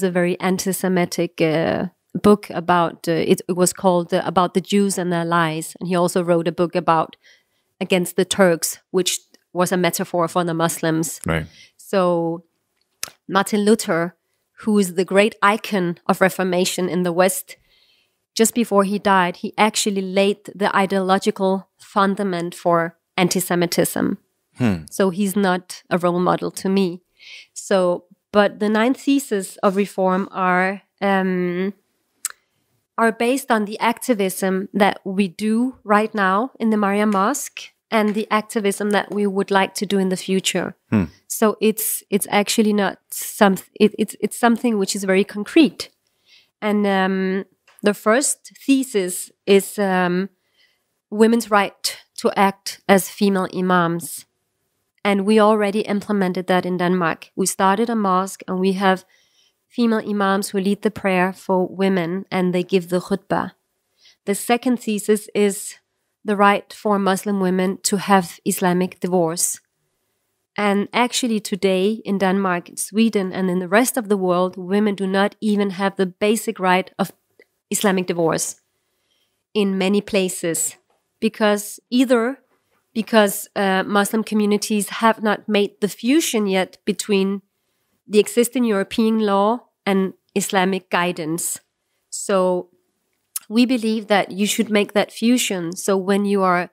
a very anti-Semitic book about it was called About the Jews and Their Lies, and he also wrote a book about Against the Turks, which was a metaphor for the Muslims.
Right.
So Martin Luther, who is the great icon of Reformation in the West, just before he died, he actually laid the ideological fundament for anti-Semitism. So he's not a role model to me. But the 9 theses of reform are based on the activism that we do right now in the Maria Mosque and the activism that we would like to do in the future. So it's actually not it's something which is very concrete. And the first thesis is women's right to act as female imams. And we already implemented that in Denmark. We started a mosque and we have female imams who lead the prayer for women and they give the khutbah. The second thesis is the right for Muslim women to have Islamic divorce. And actually today in Denmark, Sweden, and in the rest of the world, women do not even have the basic right of Islamic divorce in many places. Because Muslim communities have not made the fusion yet between the existing European law and Islamic guidance. So we believe that you should make that fusion. So when you are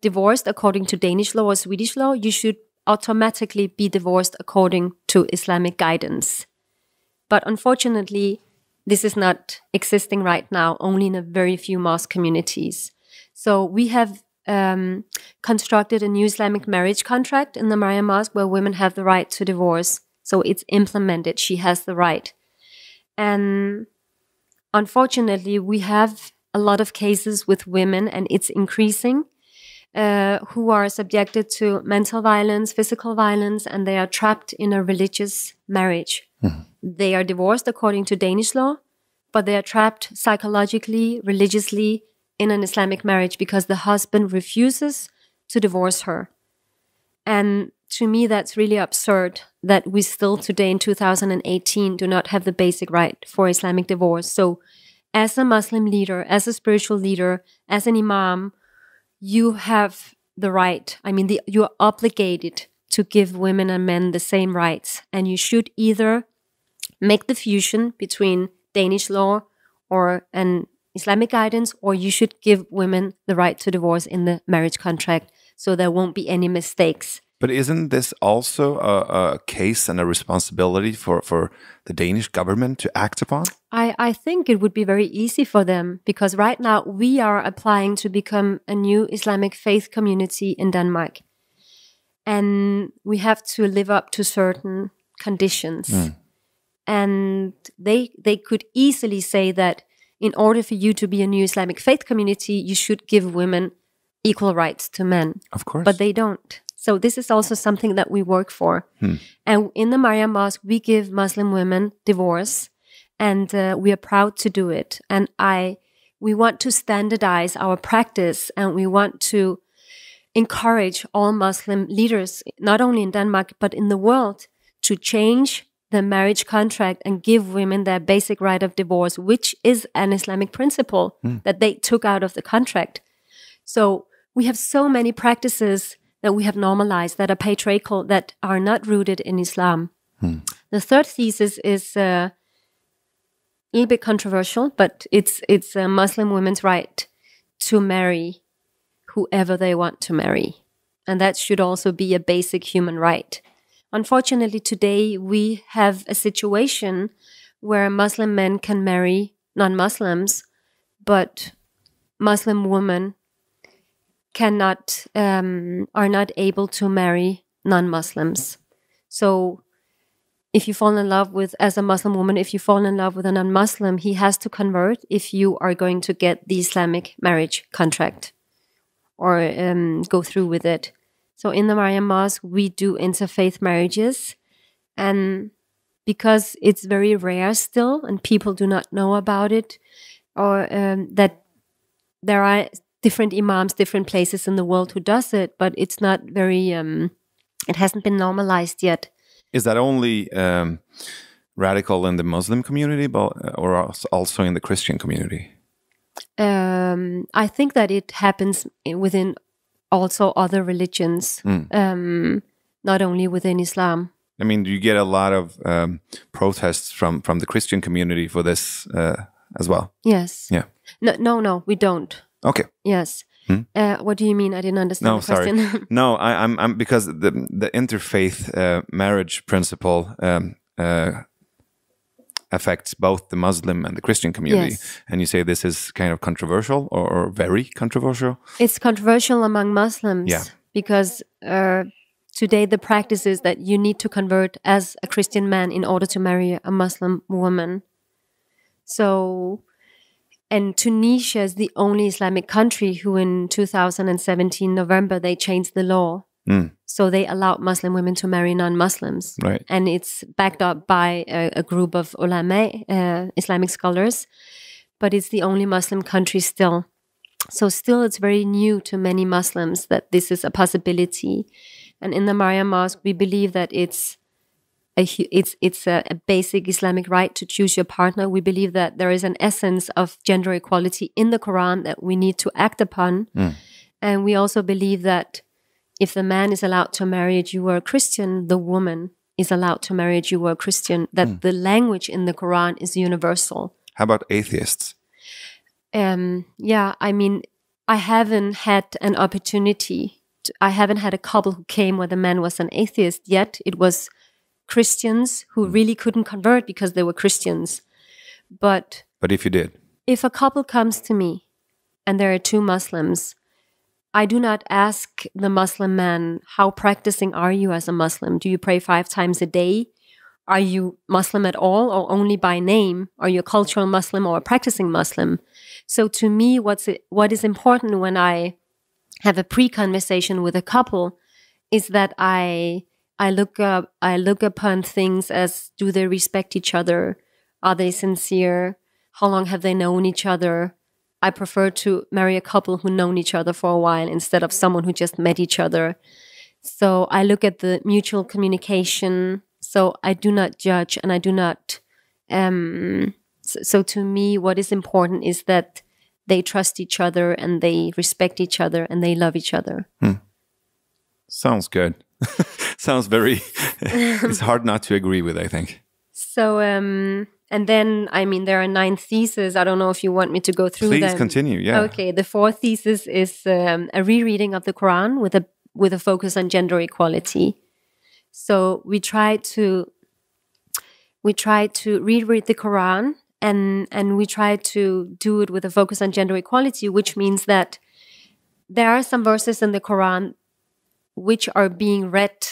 divorced according to Danish law or Swedish law, you should automatically be divorced according to Islamic guidance. But unfortunately, this is not existing right now, only in a very few mosque communities. So we have constructed a new Islamic marriage contract in the Maria Mosque where women have the right to divorce. So it's implemented. She has the right. And unfortunately, we have a lot of cases with women, and it's increasing, who are subjected to mental violence, physical violence, and they are trapped in a religious marriage. They are divorced according to Danish law, but they are trapped psychologically, religiously in an Islamic marriage because the husband refuses to divorce her. And to me, that's really absurd that we still today in 2018 do not have the basic right for Islamic divorce. So as a Muslim leader, as a spiritual leader, as an imam, you have the right. I mean, you are obligated to give women and men the same rights. And you should either make the fusion between Danish law or an Islamic guidance, or you should give women the right to divorce in the marriage contract, so there won't be any mistakes.
But isn't this also a case and a responsibility for the Danish government to act upon?
I think it would be very easy for them, because right now we are applying to become a new Islamic faith community in Denmark. And we have to live up to certain conditions. And they could easily say that in order for you to be a new Islamic faith community, you should give women equal rights to men.
Of course.
But they don't. So this is also something that we work for. And in the Maryam Mosque, we give Muslim women divorce, and we are proud to do it. And we want to standardize our practice, and we want to encourage all Muslim leaders, not only in Denmark, but in the world, to change the marriage contract and give women their basic right of divorce, which is an Islamic principle that they took out of the contract. So we have so many practices that we have normalized that are patriarchal, that are not rooted in Islam. The third thesis is a little bit controversial, but it's Muslim women's right to marry whoever they want to marry. And that should also be a basic human right. Unfortunately, today we have a situation where Muslim men can marry non-Muslims, but Muslim women are not able to marry non-Muslims. So if you fall in love with, as a Muslim woman, if you fall in love with a non-Muslim, he has to convert if you are going to get the Islamic marriage contract or go through with it. So in the Maryam Mosque, we do interfaith marriages, and because it's very rare still, and people do not know about it, or that there are different imams, different places in the world who does it, but it's not very, it hasn't been normalized yet.
Is that only radical in the Muslim community, or also in the Christian community?
I think that it happens within also other religions, not only within Islam.
I mean, do you get a lot of protests from the Christian community for this as well?
Yes.
Yeah.
No, we don't.
Okay.
Yes. What do you mean? I didn't understand the question.
Sorry. No, I'm because the interfaith marriage principle affects both the Muslim and the Christian community.
Yes.
And you say this is kind of controversial or very controversial?
It's controversial among Muslims, because today the practice is that you need to convert as a Christian man in order to marry a Muslim woman. So, and Tunisia is the only Islamic country who in 2017 November, they changed the law. So they allowed Muslim women to marry non-Muslims.
Right.
And it's backed up by a group of ulama, Islamic scholars, but it's the only Muslim country still. So still it's very new to many Muslims that this is a possibility. And in the Maryam Mosque, we believe that it's a basic Islamic right to choose your partner. We believe that there is an essence of gender equality in the Quran that we need to act upon. And we also believe that if the man is allowed to marry a Jew or a Christian, the woman is allowed to marry a Jew or a Christian, that the language in the Quran is universal.
How about atheists?
I mean, I haven't had an opportunity. I haven't had a couple who came where the man was an atheist yet. It was Christians who really couldn't convert because they were Christians. But
if you did?
If a couple comes to me and there are two Muslims, I do not ask the Muslim man, how practicing are you as a Muslim? Do you pray 5 times a day? Are you Muslim at all or only by name? Are you a cultural Muslim or a practicing Muslim? So to me, what is important when I have a pre-conversation with a couple is that I look upon things as, do they respect each other? Are they sincere? How long have they known each other? I prefer to marry a couple who known each other for a while instead of someone who just met each other. So I look at the mutual communication. So I do not judge, and I do not. So to me, what is important is that they trust each other and they respect each other and they love each other.
Sounds good. Sounds very. It's hard not to agree with, I think.
So, and then, I mean, there are 9 theses. I don't know if you want me to go through them.
Please continue, yeah.
Okay, the 4th thesis is a rereading of the Quran with a focus on gender equality. So we try to reread the Quran and we try to do it with a focus on gender equality, which means that there are some verses in the Quran which are being read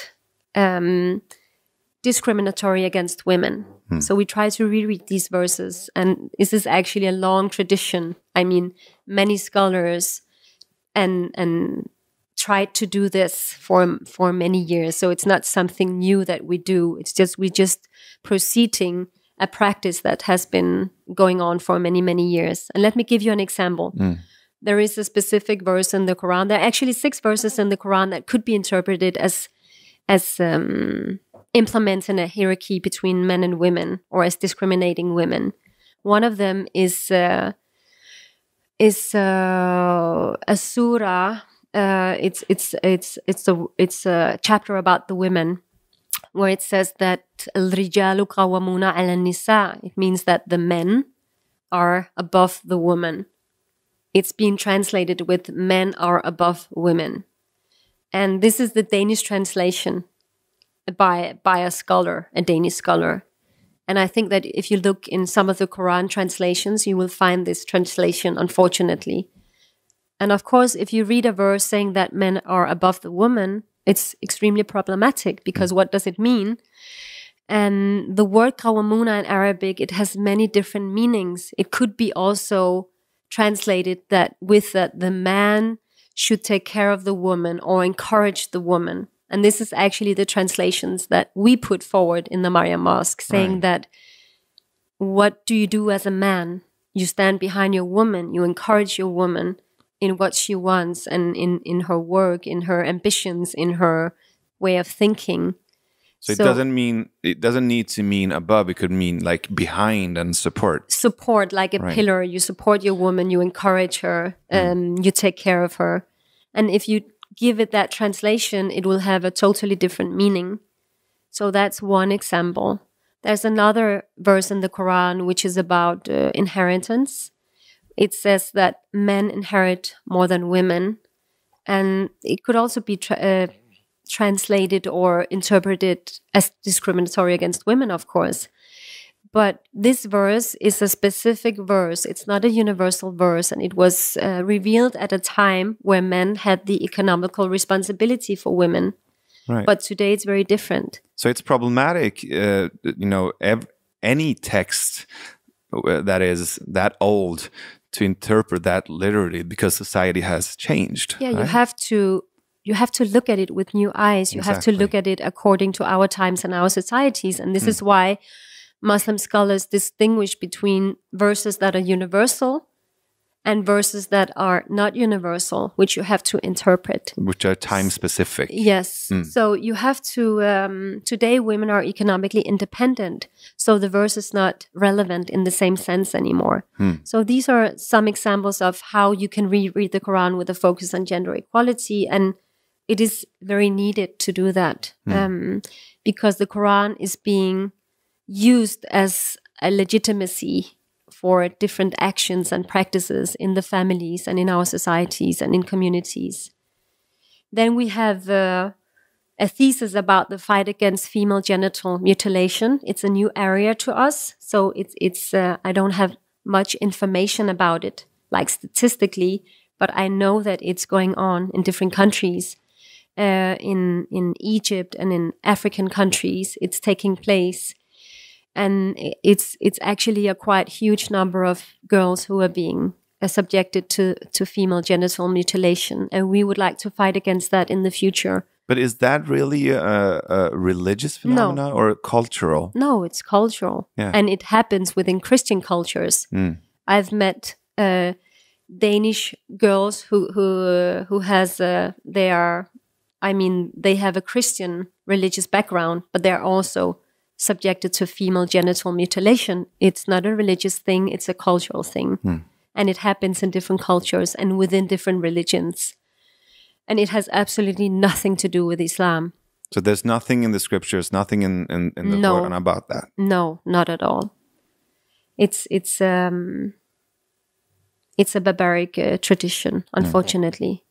discriminatory against women. So we try to reread these verses, and this is actually a long tradition. I mean, many scholars and tried to do this for many years. So it's not something new that we do. It's just we just proceeding a practice that has been going on for many, many years. And let me give you an example. There is a specific verse in the Quran. There are actually 6 verses in the Quran that could be interpreted as implementing a hierarchy between men and women, or as discriminating women. One of them is a surah. It's a chapter about the women, where it says that al-rijalu qawwamuna 'ala an-nisa. It means that the men are above the woman. It's being translated with men are above women. And this is the Danish translation by a scholar, a Danish scholar. And I think that if you look in some of the Quran translations, you will find this translation, unfortunately. And of course, if you read a verse saying that men are above the woman, it's extremely problematic, because what does it mean? And the word qawwamuna in Arabic, it has many different meanings. It could be also translated that with that the man should take care of the woman or encourage the woman. And this is actually the translations that we put forward in the Maryam Mosque, saying that what do you do as a man? You stand behind your woman, you encourage your woman in what she wants and in her work, in her ambitions, in her way of thinking.
So it doesn't need to mean above, it could mean like behind and support.
Support, like a pillar. You support your woman, you encourage her, you take care of her. And if you give it that translation, it will have a totally different meaning. So that's one example. There's another verse in the Quran which is about inheritance. It says that men inherit more than women. And it could also be translated or interpreted as discriminatory against women, of course. But this verse is a specific verse. It's not a universal verse. And it was revealed at a time where men had the economical responsibility for women.
Right.
But today it's very different.
So it's problematic, any text that is that old to interpret that literally, because society has changed.
Yeah,
right?
you have to look at it with new eyes. You have to look at it according to our times and our societies. And this is why Muslim scholars distinguish between verses that are universal and verses that are not universal, which you have to interpret.
Which are time specific.
Yes. So you have to, today women are economically independent. So the verse is not relevant in the same sense anymore. So these are some examples of how you can reread the Quran with a focus on gender equality. And it is very needed to do that because the Quran is being used as a legitimacy for different actions and practices in the families and in our societies and in communities. Then we have a thesis about the fight against female genital mutilation. It's a new area to us, so it's I don't have much information about it, like statistically, but I know that it's going on in different countries. In Egypt and in African countries, it's taking place. And it's actually a quite huge number of girls who are being subjected to female genital mutilation. And we would like to fight against that in the future.
But is that really a religious phenomenon or cultural?
No, it's cultural.
Yeah.
And it happens within Christian cultures. I've met Danish girls who has, they have a Christian religious background, but they're also subjected to female genital mutilation. It's not a religious thing, it's a cultural thing. And it happens in different cultures and within different religions. And it has absolutely nothing to do with Islam.
So there's nothing in the scriptures, nothing in the Quran about that?
No, not at all. It's a barbaric tradition, unfortunately.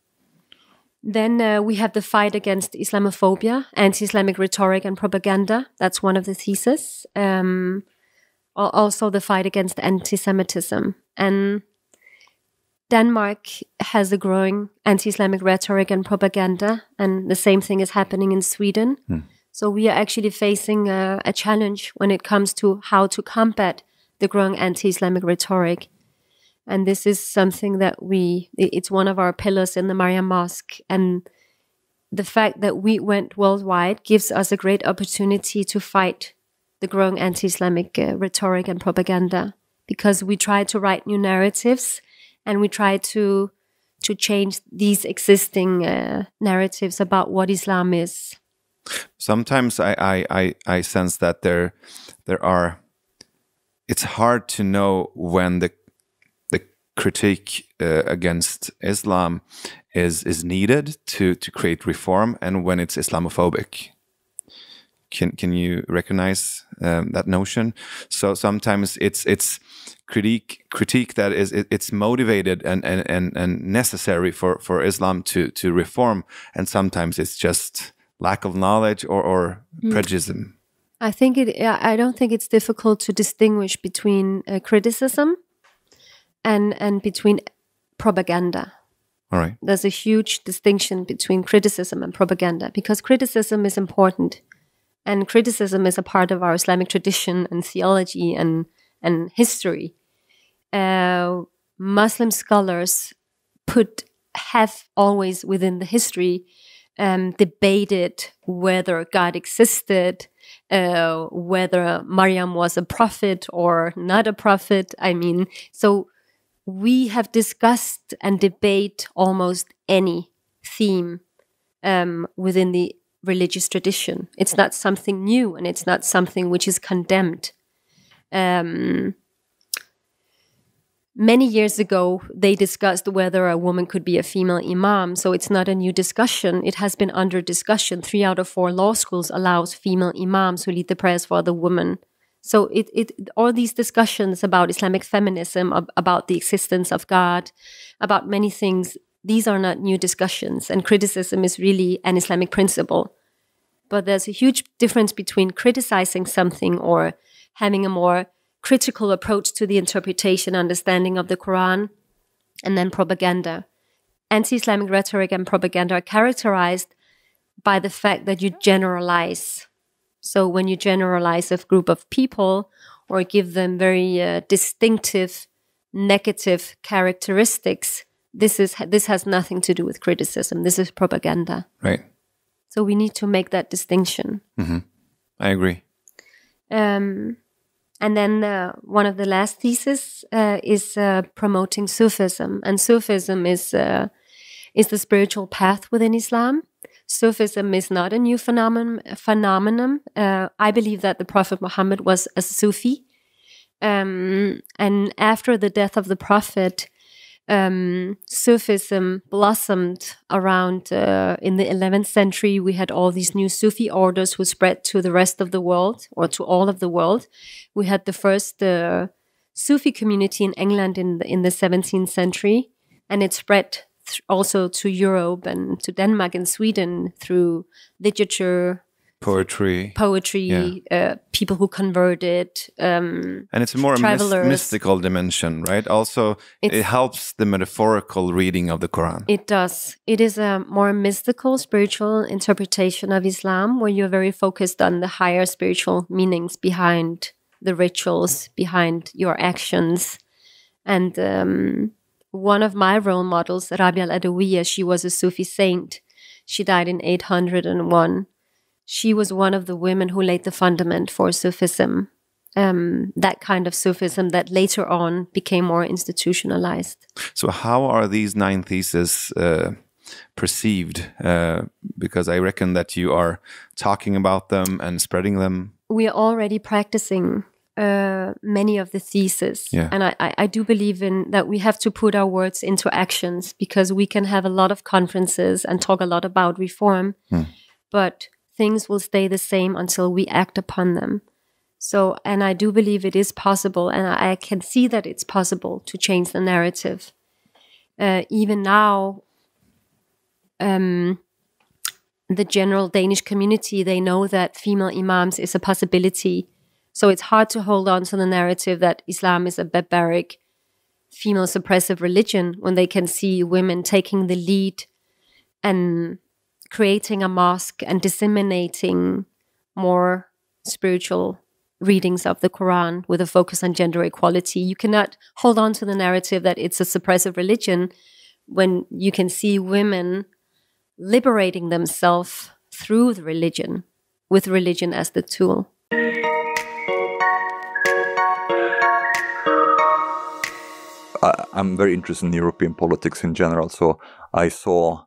Then we have the fight against Islamophobia, anti-Islamic rhetoric and propaganda. That's one of the theses. Also the fight against anti-Semitism. And Denmark has a growing anti-Islamic rhetoric and propaganda, and the same thing is happening in Sweden. So we are actually facing a challenge when it comes to how to combat the growing anti-Islamic rhetoric. And this is something that it's one of our pillars in the Mariam Mosque. And the fact that we went worldwide gives us a great opportunity to fight the growing anti-Islamic rhetoric and propaganda, because we try to write new narratives and we try to change these existing narratives about what Islam is.
Sometimes I sense that there are. It's hard to know when the critique against Islam is needed to create reform, and when it's Islamophobic. Can you recognize that notion? So sometimes it's critique that it's motivated and necessary for Islam to reform, and sometimes it's just lack of knowledge or prejudice.
I don't think it's difficult to distinguish between criticism and between propaganda.
All right.
There's a huge distinction between criticism and propaganda, because criticism is important, and criticism is a part of our Islamic tradition and theology and history. Muslim scholars have always within the history debated whether God existed, whether Maryam was a prophet or not a prophet. So we have discussed and debate almost any theme within the religious tradition. It's not something new, and it's not something which is condemned. Many years ago, they discussed whether a woman could be a female imam, so it's not a new discussion. It has been under discussion. 3 out of 4 law schools allows female imams who lead the prayers for the women. So all these discussions about Islamic feminism, about the existence of God, about many things, these are not new discussions, and criticism is really an Islamic principle. But there's a huge difference between criticizing something or having a more critical approach to the interpretation, understanding of the Quran, and then propaganda. Anti-Islamic rhetoric and propaganda are characterized by the fact that you generalize. So when you generalize a group of people or give them very distinctive negative characteristics, this has nothing to do with criticism. This is propaganda.
Right.
So we need to make that distinction.
Mm-hmm. I agree.
And then one of the last theses is promoting Sufism. And Sufism is the spiritual path within Islam. Sufism is not a new phenomenon. I believe that the Prophet Muhammad was a Sufi. And after the death of the Prophet, Sufism blossomed around in the 11th century. We had all these new Sufi orders who spread to the rest of the world, or to all of the world. We had the first Sufi community in England in the 17th century, and it spread also to Europe and to Denmark and Sweden through literature,
poetry,
yeah. People who converted,
and it's a more mystical dimension, right? Also, it helps the metaphorical reading of the Quran.
It does. It is a more mystical, spiritual interpretation of Islam, where you're very focused on the higher spiritual meanings behind the rituals, behind your actions. And one of my role models, Rabia al-Adawiyya, she was a Sufi saint. She died in 801. She was one of the women who laid the fundament for Sufism, that kind of Sufism that later on became more institutionalized.
So how are these 9 theses perceived? Because I reckon that you are talking about them and spreading them.
We are already practicing many of the theses.
Yeah.
And I do believe in that we have to put our words into actions, because we can have a lot of conferences and talk a lot about reform. But things will stay the same until we act upon them. So, and I do believe it is possible, and I can see that it's possible to change the narrative. Even now, the general Danish community, they know that female imams is a possibility. So it's hard to hold on to the narrative that Islam is a barbaric, female suppressive religion when they can see women taking the lead and creating a mosque and disseminating more spiritual readings of the Quran with a focus on gender equality. You cannot hold on to the narrative that it's a suppressive religion when you can see women liberating themselves through the religion, with religion as the tool.
I'm very interested in European politics in general, so I saw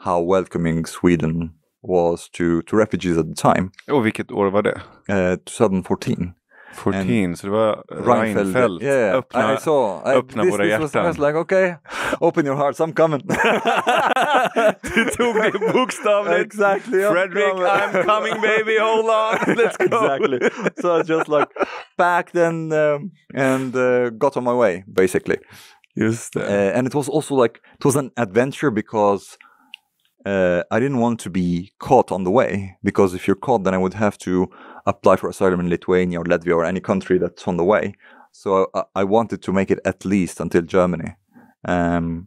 how welcoming Sweden was to refugees at the time.
Och vilket år var det?
2014.
14, så det var Reinfeldt.
Yeah,
öppna våra hjärtan.
I was like, okay, open your hearts, I'm coming.
Du tog det bokstavligt.
Exactly.
Fredrik, I'm coming baby, hold on, let's go.
Exactly. So I just like packed and got on my way, basically.
Just det.
And it was also like, it was an adventure because I didn't want to be caught on the way, because if you're caught, then I would have to apply for asylum in Lithuania or Latvia or any country that's on the way. So I wanted to make it at least until Germany. And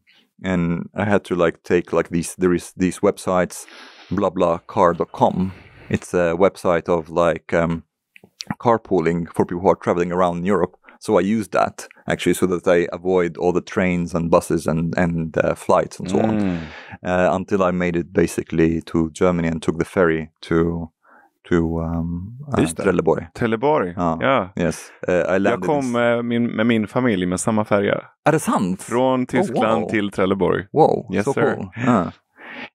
I had to like take like there is these websites, blablacar.com. It's a website of like carpooling for people who are traveling around Europe. So I used that actually so that I avoid all the trains and buses and flights and so on until I made it basically to Germany and took the ferry to Trelleborg.
Trelleborg, ja.
Yes.
Jag kom med min familj med samma färja.
Är det sant?
Från Tyskland till Trelleborg.
Wow,
yes,
so
sir.
Cool.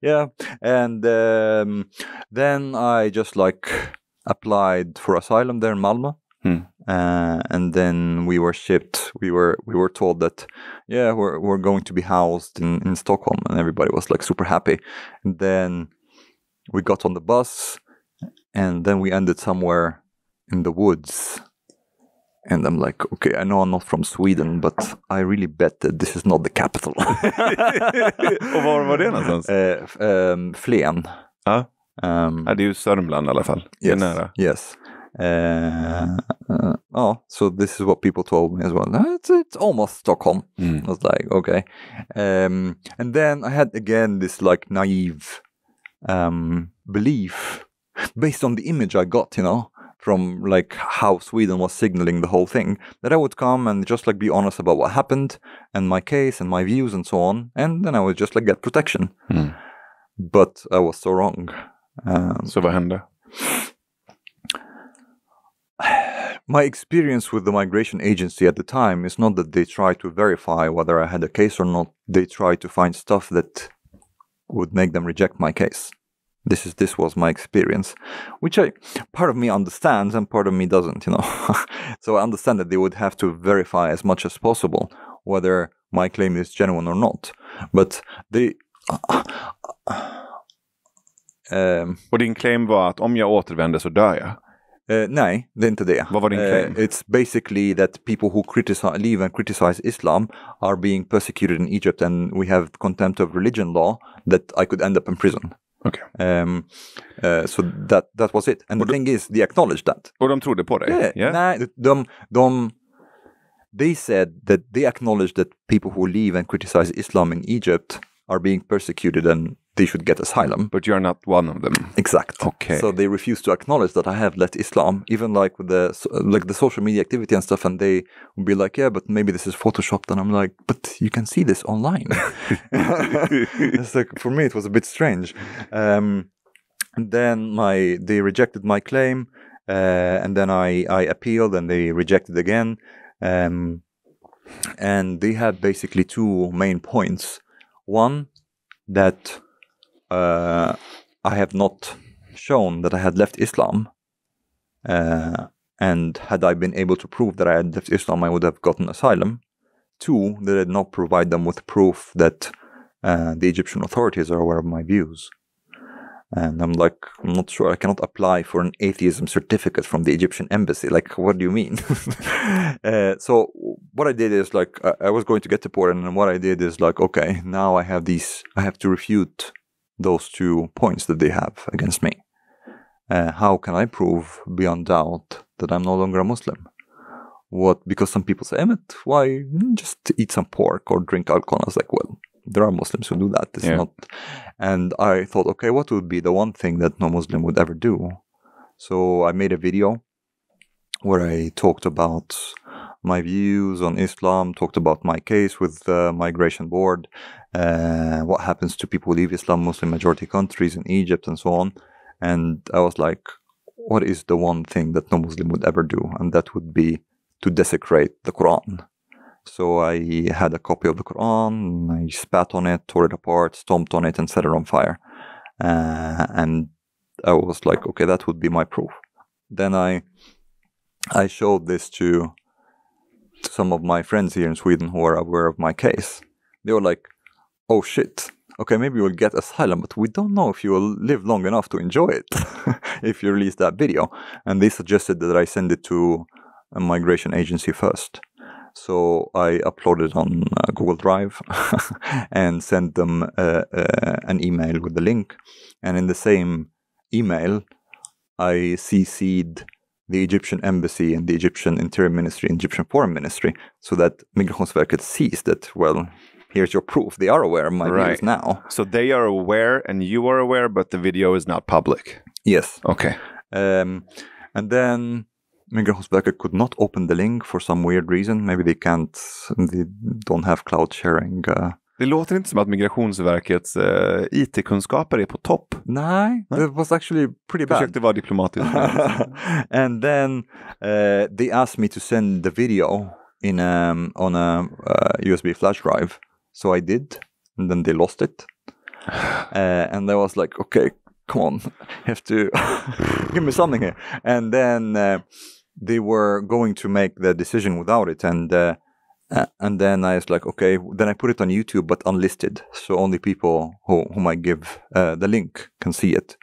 Yeah, and then I just like applied for asylum there in Malmö. And then we were shipped. We were told that we're going to be housed in Stockholm, and everybody was like super happy. And then we got on the bus, and then we ended somewhere in the woods. And I'm like, okay, I know I'm not from Sweden, but I really bet that this is not the capital.
Och var det någonstans?
Flen.
Ja, det är ju Sörmland i alla fall. Det är nära.
Yes. So this is what people told me as well. It's almost Stockholm. I was like, okay. And then I had again this like naive belief based on the image I got, from like how Sweden was signaling the whole thing, that I would come and just like be honest about what happened and my case and my views and so on, and then I would just like get protection. But I was so wrong.
Så vad hände?
My experience with the migration agency at the time is not that they try to verify whether I had a case or not. They try to find stuff that would make them reject my case. This was my experience, which part of me understands and part of me doesn't, So I understand that they would have to verify as much as possible whether my claim is genuine or not. But they...
Och din claim var att om jag återvänder så dör jag?
Nej, det är inte det.
Vad var din claim?
It's basically that people who leave and criticize Islam are being persecuted in Egypt, and we have contempt of religion law that I could end up in prison.
Okay.
So that was it. And the thing is, they acknowledged that.
Och de trodde på dig?
Yeah. Nej, they said that they acknowledged that people who leave and criticize Islam in Egypt are being persecuted and they should get asylum.
But you're not one of them.
Exact.
Okay.
So they refuse to acknowledge that I have left Islam, even like with the social media activity and stuff, and they would be like, yeah, but maybe this is photoshopped, and I'm like, but you can see this online. It's like, for me it was a bit strange. And then they rejected my claim, and then I appealed, and they rejected again. And they had basically two main points. One, that I have not shown that I had left Islam, and had I been able to prove that I had left Islam, I would have gotten asylum. Two, that I did not provide them with proof that the Egyptian authorities are aware of my views. And I'm like, I'm not sure, I cannot apply for an atheism certificate from the Egyptian embassy. Like, what do you mean? So what I did is like, I was going to get deported, and what I did is like, okay, now I have to refute those 2 points that they have against me. How can I prove beyond doubt that I'm no longer a Muslim? Because some people say, Emmett, why just eat some pork or drink alcohol? I was like, well, there are Muslims who do that. It's not. And I thought, okay, what would be the one thing that no Muslim would ever do? So I made a video where I talked about my views on Islam, talked about my case with the migration board, what happens to people who leave Islam, Muslim majority countries in Egypt and so on. And I was like, what is the one thing that no Muslim would ever do? And that would be to desecrate the Quran. So I had a copy of the Quran, I spat on it, tore it apart, stomped on it, and set it on fire. And I was like, okay, that would be my proof. Then I showed this to some of my friends here in Sweden who are aware of my case. They were like, oh shit, okay, maybe you will get asylum, but we don't know if you will live long enough to enjoy it if you release that video. And they suggested that I send it to a migration agency first. So I uploaded on Google Drive and sent them an email with the link. And in the same email, I CC'd the Egyptian embassy and the Egyptian Interior Ministry and Egyptian Foreign Ministry, so that Migrationsverket sees that, well, here's your proof. They are aware of my views now.
So they are aware and you are aware, but the video is not public.
Yes.
Okay.
And then Migrationsverket could not open the link for some weird reason. Maybe they don't have cloud sharing.
Det låter inte som att Migrationsverkets IT-kunskaper är på topp.
Nej, it was actually pretty bad.
Försökte vara diplomatisk.
And then they asked me to send the video on a USB flash drive. So I did, and then they lost it. And I was like, okay, come on, you have to give me something here. And then they were going to make the decision without it, and then I was like, okay, then I put it on YouTube, but unlisted, so only people whom I give the link can see it.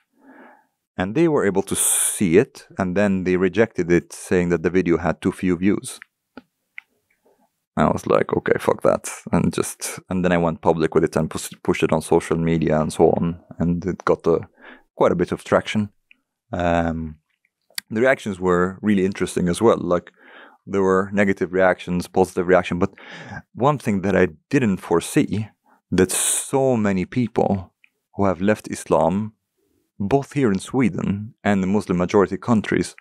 And they were able to see it, and then they rejected it, saying that the video had too few views. I was like, okay, fuck that, and then I went public with it and pushed it on social media and so on, and it got quite a bit of traction. The reactions were really interesting as well. Like, there were negative reactions, positive reaction, but one thing that I didn't foresee, that so many people who have left Islam, both here in Sweden and the Muslim majority countries,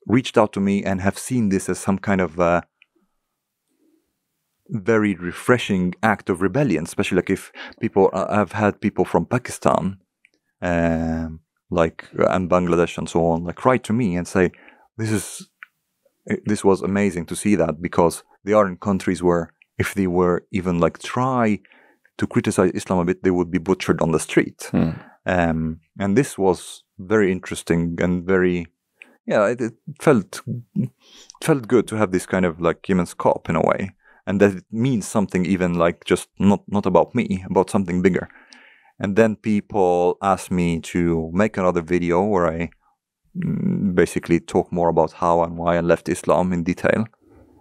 reached out to me and have seen this as some kind of very refreshing act of rebellion, especially like if people, I've had people from Pakistan, and Bangladesh and so on, like write to me and say, this was amazing to see that, because they are in countries where if they were even like try to criticize Islam a bit, they would be butchered on the street. And this was very interesting and very, it felt good to have this kind of like gemenskap in a way, and that it means something even like just not about me, about something bigger. And then people asked me to make another video where I basically talk more about how and why I left Islam in detail.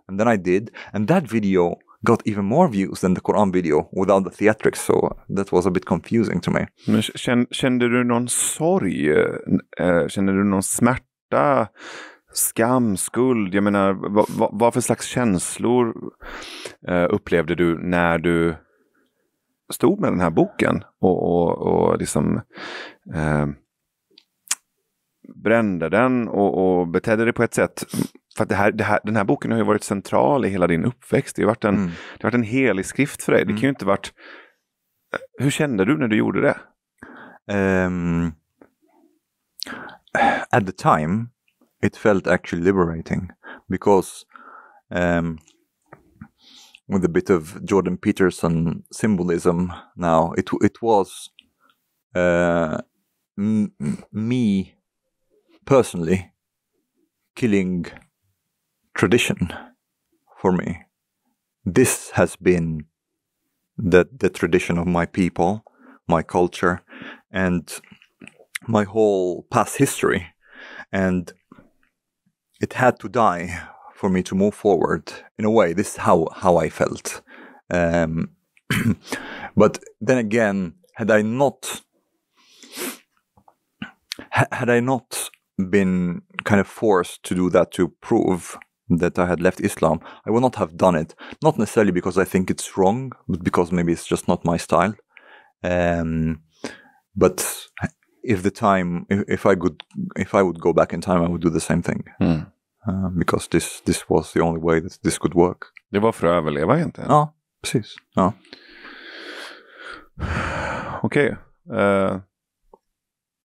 And then I did, and that video got even more views than the Quran video without the theatrics, so that was a bit confusing to me.
Men kände du någon sorg? Kände du någon smärta? Skam, skuld? Jag menar, vad för slags känslor upplevde du när du stod med den här boken och liksom brände den och betedde det på ett sätt, för att den här boken har ju varit central i hela din uppväxt. Det har varit en helig skrift för dig. Det kan ju inte varit... Hur kände du när du gjorde det?
At the time it felt actually liberating, because with a bit of Jordan Peterson symbolism now, it was me personally killing tradition for me. This has been the tradition of my people, my culture, and my whole past history, and it had to die for me to move forward. In a way, this is how I felt. But then again, had I not been kind of forced to do that to prove that I had left Islam, I would not have done it. Not necessarily because I think it's wrong, but because maybe it's just not my style. But if I would go back in time, I would do the same thing. Because this was the only way that this could work.
Det var för att överleva egentligen.
Ja, precis. Ja.
Okej.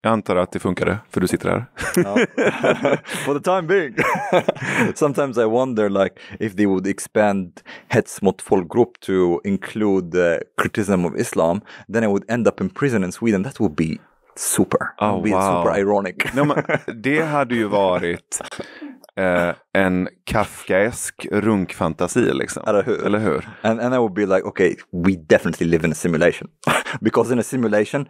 Jag antar att det funkade, för du sitter här.
For the time being. Sometimes I wonder, like, if they would expand hets mot folkgrupp to include criticism of Islam, then I would end up in prison in Sweden. That would be super. Super ironic.
No, men det hade ju varit en kafkaesk runkfantasi liksom. Eller hur?
And I would be like, okay, we definitely live in a simulation. Because in a simulation,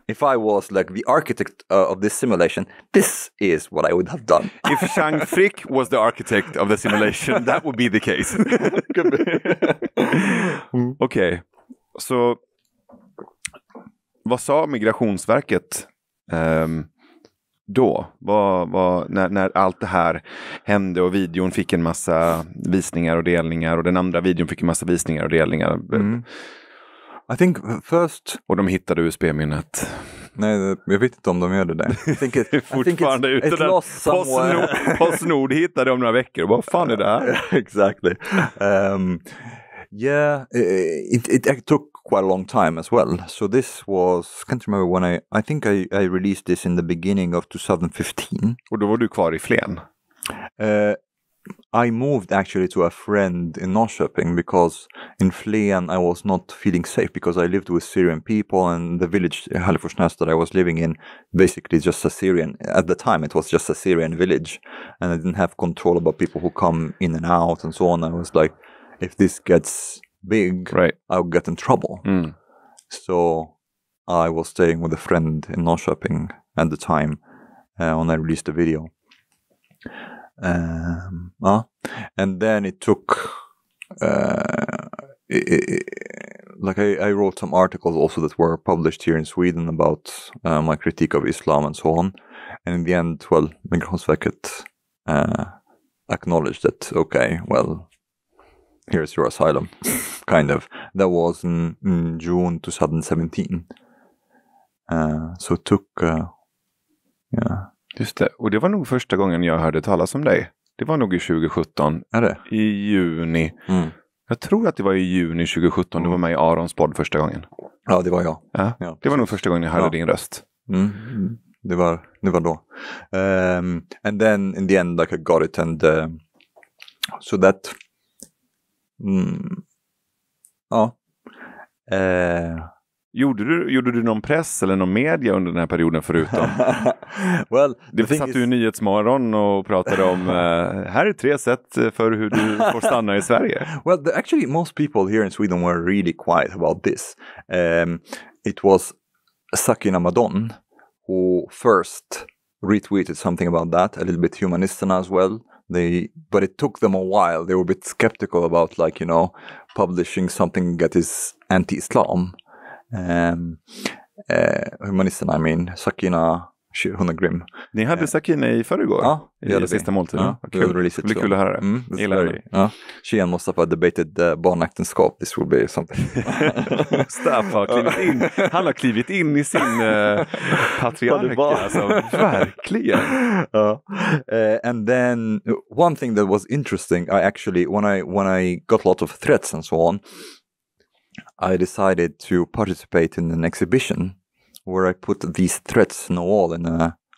if I was like the architect of this simulation, this is what I would have done.
If Chang Frick was the architect of the simulation, that would be the case. Okej, så vad sa Migrationsverket då? När allt det här hände och videon fick en massa visningar och delningar och den andra videon fick en massa visningar och delningar.
I think first...
Och de hittade USB-minnet.
Nej, jag vet inte om de gör det där.
Fortfarande ute där. Postnord hittade om några veckor. Vad fan är det här?
Exactly. It took quite a long time as well. So this was, I can't remember when I think I released this in the beginning of 2015.
Och då var du kvar i Flen?
I moved actually to a friend in Norrköping because in Flen I was not feeling safe because I lived with Syrian people, and the village Haliforsnäs that I was living in basically just a Syrian, at the time it was just a Syrian village, and I didn't have control about people who come in and out and so on. I was like, if this gets big, I'll get in trouble. So I was staying with a friend in Norrköping at the time when I released the video. And then it took I wrote some articles also that were published here in Sweden about my critique of Islam and so on, and in the end, well, Migrationsverket acknowledged that, okay, well, here's your asylum, kind of. That was in June 2017. So it took
Just det, och det var nog första gången jag hörde talas om dig. Det var nog i 2017.
Är det?
I juni. Jag tror att det var i juni 2017. Du var med i Arons podd första gången.
Ja, det var jag.
Ja, det var nog första gången jag hörde din röst.
Det var då. And then in the end, like, I got it, and so that
Gjorde du någon press eller någon media under den här perioden förutom?
Well,
det satt du i Nyhetsmorgon och pratade om här är 3 sätt för hur du får stanna i Sverige.
Well, actually most people here in Sweden were really quiet about this. It was Sakina Madon who first retweeted something about that, a little bit Humanisterna as well. But it took them a while. They were a bit skeptical about, like, publishing something that is anti-Islam. Humanisterna, I mean, Sakina, hon är grym.
Ni hade Sakina i förrgår?
Ja,
i det sista måltiden.
Ja,
kul. Det blir kul att höra det.
She and Mustafa debated barnäktenskap. This will be something.
Mustafa har klivit in. Han har klivit in i sin patriark. Alltså, verkligen.
And then one thing that was interesting, I actually, when I got a lot of threats and so on, I decided to participate in an exhibition where I put these threats on a wall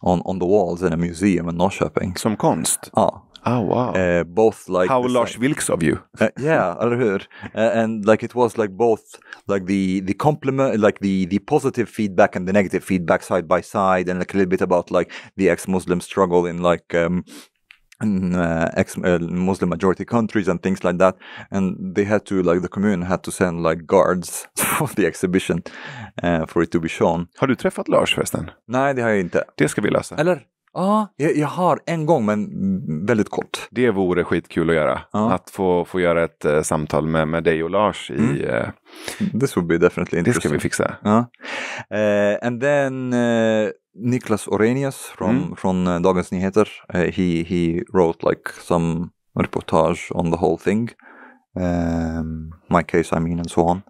on the walls in a museum in Norrköping.
Som konst?
Ja.
Oh, wow.
Both like
how Lars Vilks of you.
Yeah, eller hur? And like it was like both like the compliment, like the positive feedback and the negative feedback side by side, and like a little bit about like the ex-Muslim struggle in like Muslim majority countries and things like that, and they had to, like, the commune had to send like guards for the exhibition for it to be shown.
Har du träffat Lars förresten?
Nej, det har jag inte.
Det ska vi lösa.
Eller? Ja, jag har en gång, men väldigt kort.
Det vore skitkul att göra. Att få göra ett samtal med dig och Lars i...
This would be definitely interesting.
Det ska vi fixa.
And then Niklas Orenius från Dagens Nyheter, he wrote like some reportage on the whole thing. My case, I mean, and so on.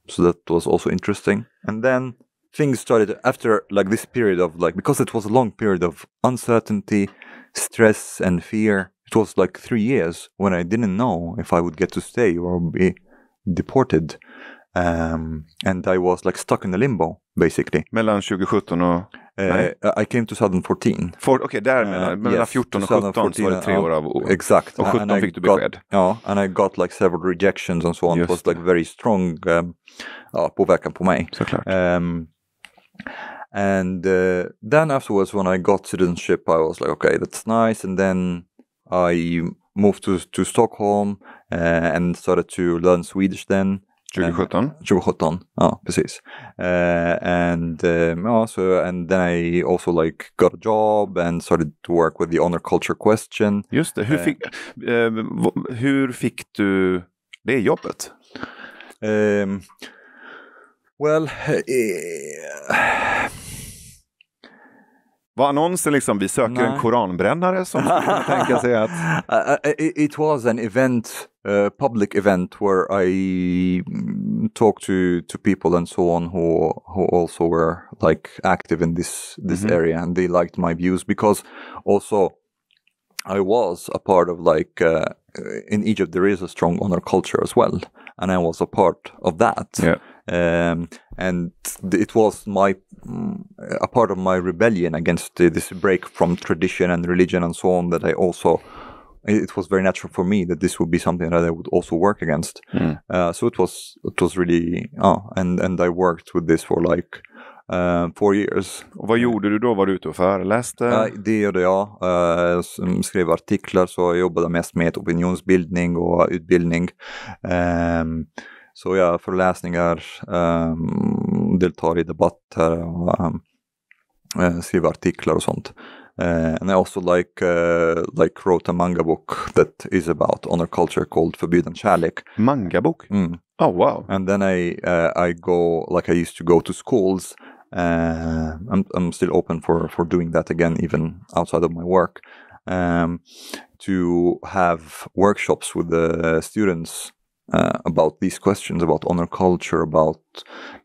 So that was also interesting. And then things started after, like, this period of, like, because it was a long period of uncertainty, stress and fear. It was like 3 years when I didn't know if I would get to stay or be deported. And I was like stuck in a limbo, basically.
Mellan 2017 och...
I came to 2014.
Okej, där mellan 14 och 17 så var det 3 år av...
Exakt.
Och 17 fick du besked.
Ja, and I got like several rejections and so on. It was like very strong påverkan på mig.
Såklart.
And then afterwards, when I got citizenship, I was like, okay, that's nice. And then I moved to Stockholm and started to learn Swedish then. 2017, ja, precis. And then I also like got a job and started to work with the honor culture question.
Just det, hur fick du det jobbet? Var annonsen liksom, vi söker en koranbrännare som skulle tänka sig att...
It was an event, public event, where I talked to people and so on who also were like active in this area, and they liked my views because also I was a part of like in Egypt there is a strong honor culture as well, and I was a part of that.
Yeah.
And it was a part of my rebellion against this break from tradition and religion and so on, that I also, it was very natural for me that this would be something that I would also work against. So it was really, and I worked with this for like 4 years.
Och vad gjorde du då? Var du ute och föreläste?
Det gjorde jag. Skrev artiklar, så jag jobbade mest med opinionsbildning och utbildning. Så jag föreläsningar, deltar i debatter och skriver artiklar och sånt. And I also like wrote a manga book that is about honor culture called Förbjuden kärlek.
Manga book? Oh wow!
And then I used to go to schools. I'm still open for doing that again, even outside of my work. To have workshops with the students. About these questions, about honor culture, about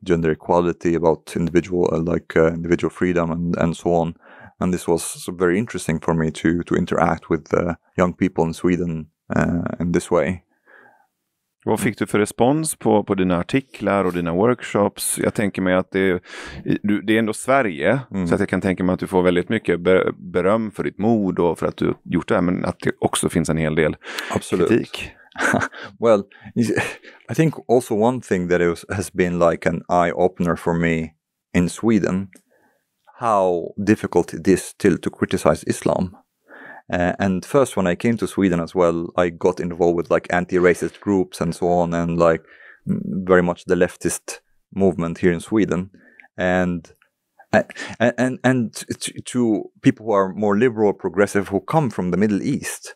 gender equality, about individual freedom, and so on. And this was very interesting for me to interact with young people in Sweden in this way.
Vad fick du för respons på dina artiklar och dina workshops? Jag tänker mig att det är ändå Sverige, så att jag kan tänka mig att du får väldigt mycket beröm för ditt mod och för att du gjort det här, men att det också finns en hel del kritik.
Well, I think also one thing that has been like an eye-opener for me in Sweden, how difficult it is still to criticize Islam. And first, when I came to Sweden as well, I got involved with like anti-racist groups and so on, and like very much the leftist movement here in Sweden. And to people who are more liberal, progressive, who come from the Middle East,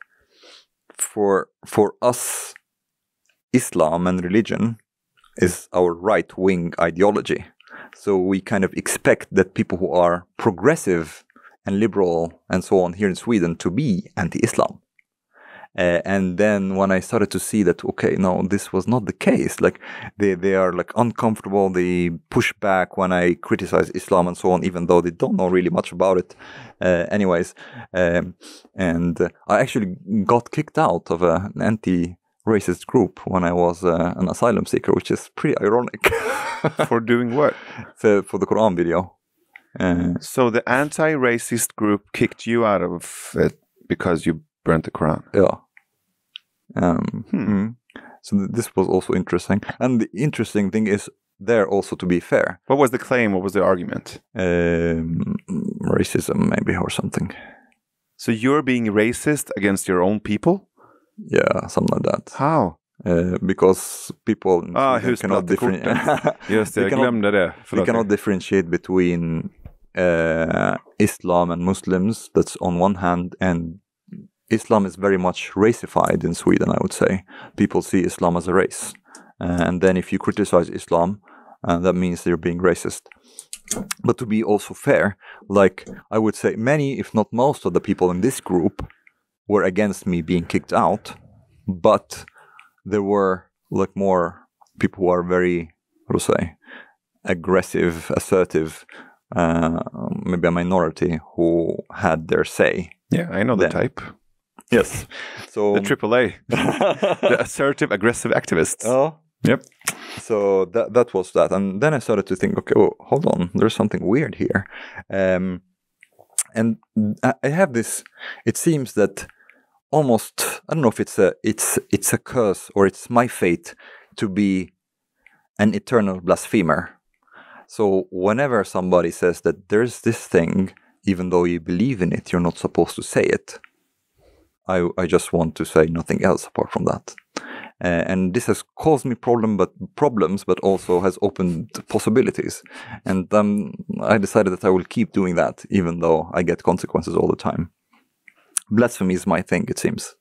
for us, Islam and religion is our right-wing ideology. So we kind of expect that people who are progressive and liberal and so on here in Sweden to be anti-Islam. And then when I started to see that, okay, no, this was not the case. Like they are like uncomfortable. They push back when I criticize Islam and so on, even though they don't know really much about it. And I actually got kicked out of an anti-racist group when I was an asylum seeker, which is pretty ironic.
For doing what?
For the Quran video.
So the anti-racist group kicked you out of it because you burnt the Quran?
Yeah. So this was also interesting. And the interesting thing is there also to be fair.
What was the claim? What was the argument?
Racism maybe or something.
So you're being racist against your own people?
Yeah, something like that.
How?
Because people
cannot differentiate. Just det, jag glömde det.
We cannot differentiate between Islam and Muslims. That's on one hand, and Islam is very much racified in Sweden, I would say. People see Islam as a race. And then if you criticize Islam, that means you're being racist. But to be also fair, like I would say many, if not most of the people in this group were against me being kicked out, but there were like more people who are very, how to say, aggressive, assertive, maybe a minority who had their say.
Yeah, I know the type.
Yes. So
the AAA, the assertive, aggressive activists.
Oh, yep. So that was that, and then I started to think, okay, well, hold on, there's something weird here, and I have this. It seems that almost, I don't know if it's a curse or it's my fate to be an eternal blasphemer. So whenever somebody says that there's this thing, even though you believe in it, you're not supposed to say it. I just want to say nothing else apart from that. And this has caused me problems, but also has opened possibilities. And I decided that I will keep doing that, even though I get consequences all the time. Blasphemy is my thing, it seems.